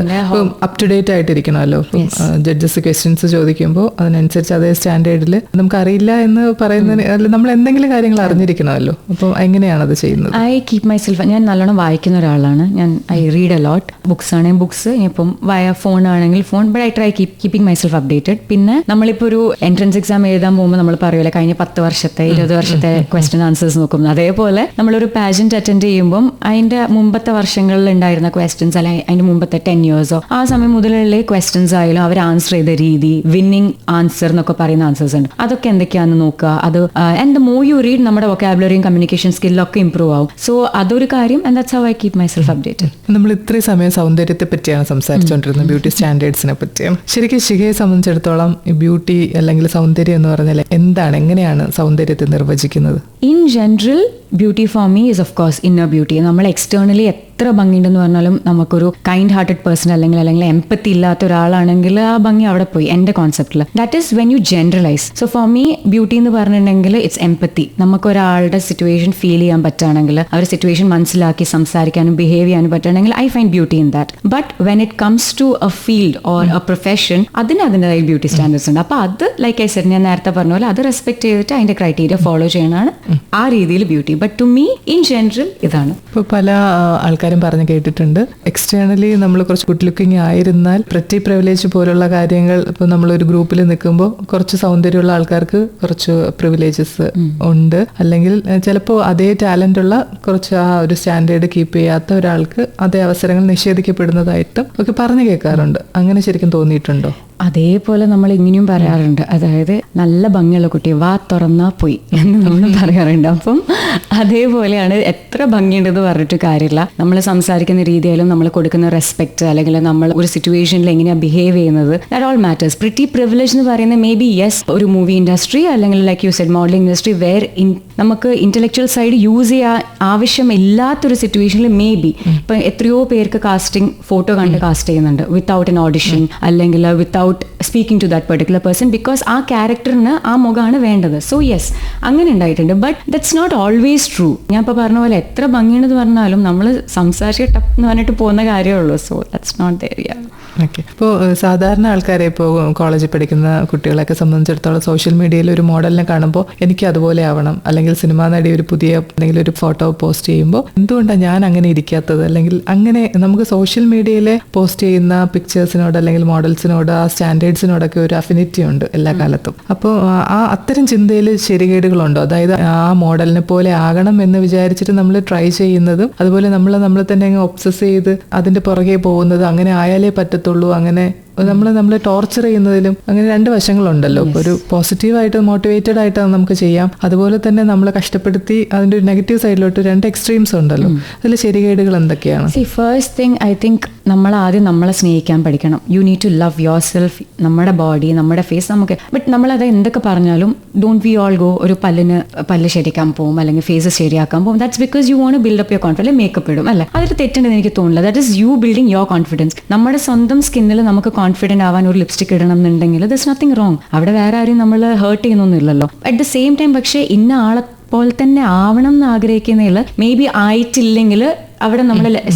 അപ് ടു ഡേറ്റ് ആയിട്ടിരിക്കണമല്ലോ. ജഡ്ജസ് ക്വസ്റ്റ്യൻസ് ചോദിക്കുമ്പോൾ അതിനനുസരിച്ച് അതേ സ്റ്റാൻഡേർഡിൽ നമുക്ക് അറിയില്ല എന്ന് പറയുന്നതിന് അല്ല, നമ്മൾ എന്തെങ്കിലും കാര്യങ്ങൾ അറിഞ്ഞിരിക്കണമല്ലോ. അപ്പോൾ എങ്ങനെയാണ് അത് ചെയ്യുന്നത്? ഐ കീപ് മൈ സെൽഫ്, ഞാൻ നല്ലോണം വായിക്കുന്ന ഒരാളാണ്. ഞാൻ I read a lot. Books ആണെങ്കിൽ ബുക്സ്, ഇപ്പം വയ ഫോൺ ആണെങ്കിൽ phone, but I try keeping my self updated. പിന്നെ നമ്മളിപ്പോൾ ഒരു എൻട്രൻസ് എക്സാം എഴുതാൻ പോകുമ്പോൾ നമ്മൾ പറയുമല്ലോ കഴിഞ്ഞ 10 വർഷത്തെ 20 വർഷത്തെ ക്വസ്റ്റ്യൻ ആൻസേഴ്സ് നോക്കും. അതേപോലെ നമ്മളൊരു പാജന്റ് അറ്റൻഡ് ചെയ്യുമ്പം അതിന്റെ മുമ്പത്തെ വർഷങ്ങളിൽ ഉണ്ടായിരുന്ന ക്വസ്റ്റ്യൻസ് അല്ലെങ്കിൽ അതിന്റെ മുമ്പത്തെ 10 ഇയേഴ്സോ ആ സമയം മുതലുള്ള ക്വസ്റ്റ്യൻസ് ആയാലും അവർ ആൻസർ ചെയ്ത രീതി, വിന്നിങ് ആൻസർ എന്നൊക്കെ പറയുന്ന ആൻസേഴ്സ് ഉണ്ട്. അതൊക്കെ എന്തൊക്കെയാണെന്ന് നോക്കുക. അത് and the more you read നമ്മുടെ വൊക്കാബുലറിയും കമ്മ്യൂണിക്കേഷൻ സ്കില്ലൊക്കെ ഇംപ്രൂവ് ആവും. സോ അതൊരു കാര്യം. And that's how I keep my self updated. നമ്മൾ ഇത്രയും സമയം സൗന്ദര്യത്തെ പറ്റിയാണ് സംസാരിച്ചുകൊണ്ടിരുന്നത്, ബ്യൂട്ടി സ്റ്റാൻഡേർഡ്സിനെ പറ്റിയും. ശരിക്കും ശിഖയെ സംബന്ധിച്ചിടത്തോളം ഈ ബ്യൂട്ടി അല്ലെങ്കിൽ സൗന്ദര്യം എന്ന് പറഞ്ഞാൽ എന്താണ്, എങ്ങനെയാണ് സൗന്ദര്യത്തെ നിർവചിക്കുന്നത്? In general beauty for me is of course inner beauty. നമ്മൾ എക്സ്റ്റേണലി എത്ര ഭംഗിയുണ്ടെന്ന് പറഞ്ഞാലും നമുക്കൊരു കൈൻഡ് ഹാർട്ടഡ് പേഴ്സൺ അല്ലെങ്കിൽ എംപത്തി ഇല്ലാത്ത ഒരാളാണെങ്കിൽ ആ ഭംഗി അവിടെ പോയി എൻ്റെ കോൺസെപ്റ്റിൽ. That is when you generalise. So for me beauty എന്ന് പറഞ്ഞിട്ടുണ്ടെങ്കിൽ ഇറ്റ്സ് എംപത്തി. നമുക്ക് ഒരാളുടെ സിറ്റുവേഷൻ ഫീൽ ചെയ്യാൻ പറ്റുകയാണെങ്കിൽ, അവർ സിറ്റുവേഷൻ മനസ്സിലാക്കി സംസാരിക്കാനും ബിഹേവ് ചെയ്യാനും പറ്റുകയാണെങ്കിൽ I find beauty in that. But when it comes to a field or a profession, അതിൻ്റെതായ ബ്യൂട്ടി സ്റ്റാൻഡേർഡ്സ് ഉണ്ട്. അപ്പോൾ അത് ലൈക്ക് ഐ സെഡ്, ഞാൻ നേരത്തെ പറഞ്ഞ പോലെ അത് റെസ്പെക്ട് ചെയ്തിട്ട് അതിന്റെ ക്രൈറ്റീരിയ ഫോളോ ചെയ്യണതാണ് ആ രീതിയിൽ beauty. But to me in general ഇതാണ്. ഇപ്പോൾ പല ആൾക്കാരും പറഞ്ഞു കേട്ടിട്ടുണ്ട്, എക്സ്റ്റേണലി നമ്മൾ കുറച്ച് ഗുഡ് ലുക്കിംഗ് ആയിരുന്നാൽ പ്രറ്റി പ്രിവിലേജ് പോലുള്ള കാര്യങ്ങൾ, ഇപ്പോൾ നമ്മളൊരു ഗ്രൂപ്പിൽ നിൽക്കുമ്പോൾ കുറച്ച് സൗന്ദര്യമുള്ള ആൾക്കാർക്ക് കുറച്ച് പ്രിവിലേജസ് ഉണ്ട്, അല്ലെങ്കിൽ ചിലപ്പോൾ അതേ ടാലന്റ് ഉള്ള കുറച്ച് ആ ഒരു സ്റ്റാൻഡേർഡ് കീപ്പ് ചെയ്യാത്ത ഒരാൾക്ക് അതേ അവസരങ്ങൾ നിഷേധിക്കപ്പെടുന്നതായിട്ടും ഒക്കെ പറഞ്ഞു കേൾക്കാറുണ്ട്. അങ്ങനെ ശരിക്കും തോന്നിയിട്ടുണ്ടോ? അതേപോലെ നമ്മൾ ഇങ്ങനെയും പറയാറുണ്ട്, അതായത് നല്ല ഭംഗിയുള്ള കുട്ടി വാ തുറന്നാ പോയി എന്ന് നമ്മൾ പറയാറുണ്ട്. അപ്പം അതേപോലെയാണ്, എത്ര ഭംഗിയുണ്ടെന്ന് പറഞ്ഞിട്ട് കാര്യമില്ല. നമ്മൾ സംസാരിക്കുന്ന രീതിയിലും നമ്മൾ കൊടുക്കുന്ന റെസ്പെക്ട്, അല്ലെങ്കിൽ നമ്മൾ ഒരു സിറ്റുവേഷനിൽ എങ്ങനെയാണ് ബിഹേവ് ചെയ്യുന്നത്, that all matters. Pretty privilege എന്ന് പറയുന്നത് മേ ബി യെസ് ഒരു മൂവി ഇൻഡസ്ട്രി അല്ലെങ്കിൽ like you said modelling industry where നമുക്ക് ഇന്റലക്ച്വൽ സൈഡ് യൂസ് ചെയ്യാൻ ആവശ്യമില്ലാത്തൊരു സിറ്റുവേഷനിൽ മേ ബി ഇപ്പം എത്രയോ പേർക്ക് കാസ്റ്റിംഗ് ഫോട്ടോ കണ്ട് കാസ്റ്റ് ചെയ്യുന്നുണ്ട് വിത്തൗട്ട് എൻ ഓഡിഷൻ അല്ലെങ്കിൽ without speaking to that particular person, because ആ ക്യാരക്ടറിന് ആ മുഖമാണ് വേണ്ടത്. സോ യെസ്, അങ്ങനെ ഉണ്ടായിട്ടുണ്ട്. But that's not always true. ഞാൻ ഇപ്പോൾ പറഞ്ഞ പോലെ എത്ര ഭംഗിയുണ്ടെന്ന് പറഞ്ഞാലും നമ്മൾ സംസാരിച്ച് ടപ്പ് എന്ന് പറഞ്ഞിട്ട് പോകുന്ന കാര്യമുള്ളൂ. So that's not there. Okay. ഇപ്പോൾ സാധാരണ ആൾക്കാരെ, ഇപ്പോൾ കോളേജിൽ പഠിക്കുന്ന കുട്ടികളെയൊക്കെ സംബന്ധിച്ചിടത്തോളം സോഷ്യൽ മീഡിയയിൽ ഒരു മോഡലിനെ കാണുമ്പോൾ എനിക്ക് അതുപോലെ ആവണം, അല്ലെങ്കിൽ സിനിമാ നടി ഒരു പുതിയ എന്തെങ്കിലും ഒരു ഫോട്ടോ പോസ്റ്റ് ചെയ്യുമ്പോൾ എന്തുകൊണ്ടാണ് ഞാൻ അങ്ങനെ ഇരിക്കാത്തത്, അല്ലെങ്കിൽ അങ്ങനെ നമുക്ക് സോഷ്യൽ മീഡിയയിൽ പോസ്റ്റ് ചെയ്യുന്ന പിക്ചേഴ്സിനോട് അല്ലെങ്കിൽ മോഡൽസിനോട് ആ സ്റ്റാൻഡേർഡ്സിനോടൊക്കെ ഒരു അഫിനിറ്റി ഉണ്ട് എല്ലാ കാലത്തും. അപ്പോൾ ആ അത്തരം ചിന്തയിൽ ശരികേടുകളുണ്ടോ? അതായത് ആ മോഡലിനെ പോലെ ആകണം എന്ന് വിചാരിച്ചിട്ട് നമ്മൾ ട്രൈ ചെയ്യുന്നതും, അതുപോലെ നമ്മൾ തന്നെ അങ്ങ് ഒബ്സസ് ചെയ്ത് അതിന്റെ പുറകെ പോകുന്നത്, അങ്ങനെ ആയാലേ പറ്റത്തുള്ളൂ, അങ്ങനെ നമ്മളെ ടോർച്ചർ ചെയ്യുന്നതിലും അങ്ങനെ രണ്ട് വശങ്ങളുണ്ടല്ലോ. ഇപ്പോൾ ഒരു പോസിറ്റീവായിട്ട് മോട്ടിവേറ്റഡ് ആയിട്ട് നമുക്ക് ചെയ്യാം, അതുപോലെ തന്നെ നമ്മളെ കഷ്ടപ്പെടുത്തി അതിന്റെ ഒരു നെഗറ്റീവ് സൈഡിലോട്ട് രണ്ട് എക്സ്ട്രീംസ് ഉണ്ടല്ലോ. അതിൽ ശരികേടുകൾ എന്തൊക്കെയാണ്? ഫസ്റ്റ് തിങ് ഐ തിങ്ക് നമ്മൾ ആദ്യം നമ്മളെ സ്നേഹിക്കാൻ പഠിക്കണം. You need to love yourself. നമ്മുടെ ബോഡി, നമ്മുടെ ഫേസ്, നമുക്ക് ബട്ട് നമ്മളത് എന്തൊക്കെ പറഞ്ഞാലും ഡോണ്ട് വി ഓൾ ഗോ ഒരു പല്ല് ശരിയാക്കാൻ പോകും അല്ലെങ്കിൽ ഫേസ് ശരിയാക്കാൻ പോകും. That's because you won't build up your confidence. Makeup ഇടും അല്ലേ, അതൊരു തെറ്റുണ്ടെന്ന് എനിക്ക് തോന്നില്ല. That is you building your confidence. നമ്മുടെ സ്വന്തം സ്കിന്നിൽ നമുക്ക് കോൺഫിഡന്റ് ആവാൻ ഒരു ലിപ്സ്റ്റിക് ഇടണം എന്നുണ്ടെങ്കിൽ ദർസ് നത്തിങ് റോങ്. അവിടെ വേറെ ആരും നമ്മൾ ഹേർട്ട് ചെയ്യുന്നൊന്നുമില്ലല്ലോ. അറ്റ് ദ സെയിം ടൈം പക്ഷേ ഇന്ന ആളെ പോലെ തന്നെ ആവണം എന്ന് ആഗ്രഹിക്കുന്നതിൽ മേ ബി ആയിട്ടില്ലെങ്കിൽ അവിടെ നമ്മുടെ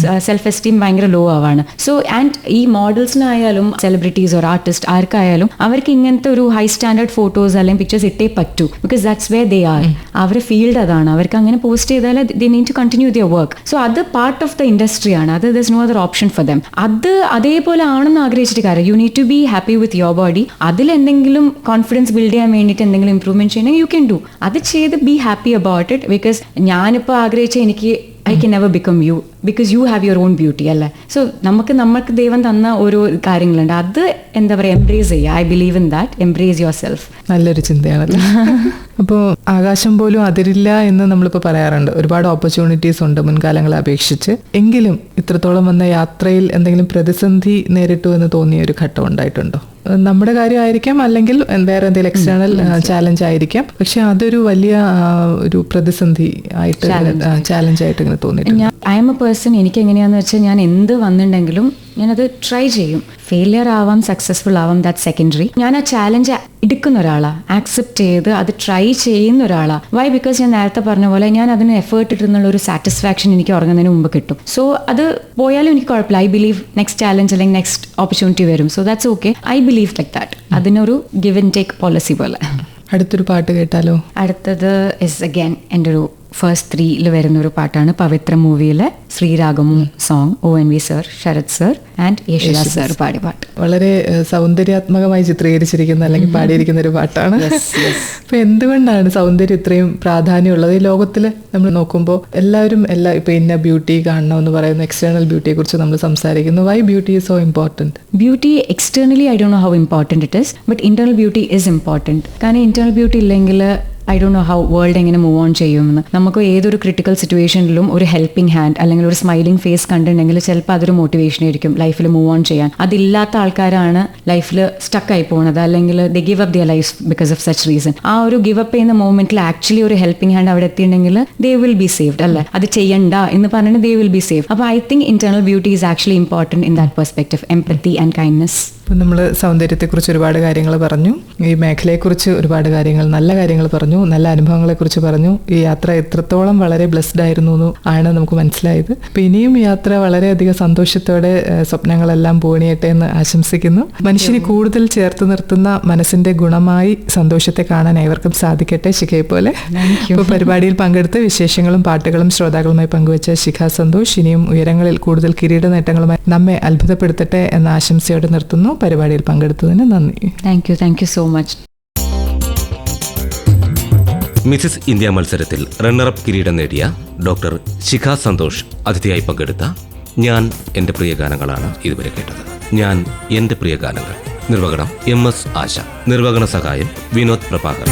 സെൽഫ് എസ്റ്റീം ഭയങ്കര ലോ ആവാണ്. സോ ആൻഡ് ഈ മോഡൽസിനായാലും സെലിബ്രിറ്റീസ് ഓർ ആർട്ടിസ്റ്റ് ആർക്കായാലും അവർക്ക് ഇങ്ങനത്തെ ഒരു ഹൈ സ്റ്റാൻഡേർഡ് ഫോട്ടോസ് അല്ലെങ്കിൽ പിക്ചേഴ്സ് ഇട്ടേ പറ്റൂ. Because that's way they are. അവരുടെ ഫീൽഡ് അതാണ്. അവർക്ക് അങ്ങനെ പോസ്റ്റ് ചെയ്താൽ they need to continue their work. So അത് പാർട്ട് ഓഫ് ദ ഇൻഡസ്ട്രിയാണ്. അത് there is no other option for them. അത് അതേപോലെ ആണെന്ന് ആഗ്രഹിച്ചിട്ട് കാര്യം. You need to be happy with your body. അതിൽ എന്തെങ്കിലും കോൺഫിഡൻസ് ബിൽഡ് ചെയ്യാൻ വേണ്ടിയിട്ട് എന്തെങ്കിലും ഇംപ്രൂവ്മെന്റ് ചെയ്യണമെങ്കിൽ യു ക്യാൻ ഡു. അത് ചെയ്ത് be happy about it. Because ഞാനിപ്പോൾ ആഗ്രഹിച്ച എനിക്ക് I can never become you because you have your own beauty അല്ലേ. സോ നമുക്ക് ദൈവം തന്ന ഓരോ കാര്യങ്ങളുണ്ട്. അത് എന്താ പറയുക, എംബ്രേസ് ചെയ്യുക. I believe in that. Embrace your self. നല്ലൊരു ചിന്തയാണല്ലോ. അപ്പോൾ ആകാശം പോലും അതിരില്ല എന്ന് നമ്മളിപ്പോൾ പറയാറുണ്ട്. ഒരുപാട് ഓപ്പർച്യൂണിറ്റീസ് ഉണ്ട് മുൻകാലങ്ങളെ അപേക്ഷിച്ച്. എങ്കിലും ഇത്രത്തോളം വന്ന യാത്രയിൽ എന്തെങ്കിലും പ്രതിസന്ധി നേരിട്ടു എന്ന് തോന്നിയ ഒരു ഘട്ടം ഉണ്ടായിട്ടുണ്ടോ? നമ്മുടെ കാര്യമായിരിക്കാം, അല്ലെങ്കിൽ വേറെ എന്തെങ്കിലും എക്സ്റ്റേണൽ ചാലഞ്ച് ആയിരിക്കാം. പക്ഷെ അതൊരു വലിയ ഒരു പ്രതിസന്ധി ആയിട്ട്, ചാലഞ്ച് ആയിട്ട് ഇങ്ങനെ തോന്നിയിട്ടുണ്ട്. ഐ എം എ പേഴ്സൺ, എനിക്ക് എങ്ങനെയാന്ന് വെച്ചാൽ ഞാൻ എന്ത് വന്നിട്ടുണ്ടെങ്കിലും ഞാനത് ട്രൈ ചെയ്യും. ഫെയിലിയർ ആവാം, സക്സസ്ഫുൾ ആവാം, ദാറ്റ് സെക്കൻഡറി. ഞാൻ ആ ചാലഞ്ച് എടുക്കുന്ന ഒരാളാണ്, ആക്സെപ്റ്റ് ചെയ്ത് അത് ട്രൈ ചെയ്യുന്ന ഒരാളാണ്. വൈ? ബിക്കോസ് ഞാൻ നേരത്തെ പറഞ്ഞ പോലെ ഞാൻ അതിന് എഫേർട്ട് ഇട്ടുന്നുള്ള ഒരു സാറ്റിസ്ഫാക്ഷൻ എനിക്ക് ഉറങ്ങുന്നതിന് മുമ്പ് കിട്ടും. സോ അത് പോയാലും എനിക്ക് കുഴപ്പമില്ല. ഐ ബിലീവ് നെക്സ്റ്റ് ചാലഞ്ച് അല്ലെങ്കിൽ നെക്സ്റ്റ് ഓപ്പർച്യൂണിറ്റി വരും. So that's okay. I believe like that. അതിനൊരു ഗിവ് ആൻഡ് ടേക്ക് പോളിസി പോലെ. അടുത്തൊരു പാട്ട് കേട്ടാലോ? അടുത്തത് ഇസ് അഗൈൻ എൻ്റെ ഒരു ഫസ്റ്റ് 3 വരുന്ന ഒരു പാട്ടാണ്. പവിത്ര മൂവിയിലെ Sreeragamu song, ONV sir, Sarath sir and Yesudas sir പാടിയ പാട്ട്. വളരെ സൗന്ദര്യാത്മകമായി ചിത്രീകരിച്ചിരിക്കുന്ന അല്ലെങ്കിൽ പാടിയിരിക്കുന്ന ഒരു പാട്ടാണ്. അപ്പൊ എന്തുകൊണ്ടാണ് സൗന്ദര്യം ഇത്രയും പ്രാധാന്യമുള്ളത്? ഈ ലോകത്തിൽ നമ്മൾ നോക്കുമ്പോൾ എല്ലാവരും ഇപ്പൊ ഇന്ന ബ്യൂട്ടി കാണണം എന്ന് പറയുന്ന എക്സ്റ്റേണൽ ബ്യൂട്ടിയെ കുറിച്ച് നമ്മൾ സംസാരിക്കുന്നു. Why beauty is so important? Beauty externally I don't know how important it is, but internal beauty is important. കാരണം ഇന്റേണൽ ബ്യൂട്ടി ഇല്ലെങ്കിൽ I don't know how world എങ്ങനെ മൂവ് ഓൺ ചെയ്യുമെന്ന്. നമുക്ക് ഏതൊരു ക്രിട്ടിക്കൽ സിറ്റുവേഷനിലും ഒരു ഹെൽപ്പിംഗ് ഹാൻഡ് അല്ലെങ്കിൽ ഒരു smiling face കണ്ടിട്ടുണ്ടെങ്കിൽ ചിലപ്പോൾ അതൊരു മോട്ടിവേഷൻ ആയിരിക്കും ലൈഫിൽ മൂവ് ഓൺ ചെയ്യാൻ. അതില്ലാത്ത ആൾക്കാരാണ് ലൈഫിൽ സ്റ്റക്ക് ആയി പോകുന്നത്, അല്ലെങ്കിൽ they give up their life because of such reason. ആ ഒരു ഗിവ് അപ്പ് ചെയ്യുന്ന മൊമെന്റിൽ ആക്ച്വലി ഒരു ഹെൽപ്പിംഗ് ഹാൻഡ് അവിടെ എത്തിയിട്ടുണ്ടെങ്കിൽ ദേ വിൽ ബി സേവ്ഡ് അല്ലേ. അത് ചെയ്യണ്ട എന്ന് പറഞ്ഞിട്ട് ദേ വിൽ ബി സേവ്. അപ്പോൾ I think internal beauty is actually important in that perspective, empathy and kindness. ഇപ്പം നമ്മൾ സൗന്ദര്യത്തെക്കുറിച്ച് ഒരുപാട് കാര്യങ്ങൾ പറഞ്ഞു, ഈ മേഖലയെക്കുറിച്ച് ഒരുപാട് കാര്യങ്ങൾ, നല്ല കാര്യങ്ങൾ പറഞ്ഞു, നല്ല അനുഭവങ്ങളെക്കുറിച്ച് പറഞ്ഞു. ഈ യാത്ര എത്രത്തോളം വളരെ ബ്ലെസ്ഡ് ആയിരുന്നു ആണ് നമുക്ക് മനസ്സിലായത്. അപ്പം ഇനിയും യാത്ര വളരെയധികം സന്തോഷത്തോടെ സ്വപ്നങ്ങളെല്ലാം പൂണിയട്ടെ എന്ന് ആശംസിക്കുന്നു. മനുഷ്യനെ കൂടുതൽ ചേർത്ത് നിർത്തുന്ന മനസ്സിന്റെ ഗുണമായി സന്തോഷത്തെ കാണാൻ ഏവർക്കും സാധിക്കട്ടെ ശിഖയെ പോലെ. ഇപ്പോൾ പരിപാടിയിൽ പങ്കെടുത്ത് വിശേഷങ്ങളും പാട്ടുകളും ശ്രോതാക്കളുമായി പങ്കുവച്ച ശിഖ സന്തോഷ് ഇനിയും ഉയരങ്ങളിൽ കൂടുതൽ കിരീട നേട്ടങ്ങളുമായി നമ്മെ അത്ഭുതപ്പെടുത്തട്ടെ എന്ന ആശംസയോടെ നിർത്തുന്നു. പരിപാടിയിൽ പങ്കെടുത്തതിന് നന്ദി. Thank you so much. Mrs India മത്സരത്തിൽ റണ്ണറപ്പ് കിരീടം നേടിയ ഡോക്ടർ ശിഖ സന്തോഷ് അതിഥിയായി പങ്കെടുത്ത ഞാൻ എൻ്റെ പ്രിയ ഗാനങ്ങളാണ് ഇതുവരെ കേട്ടത്. ഞാൻ എൻ്റെ പ്രിയ ഗാനങ്ങൾ. നിർവഹണം MS ആശ. നിർവഹണ സഹായം വിനോദ് പ്രഭാകർ.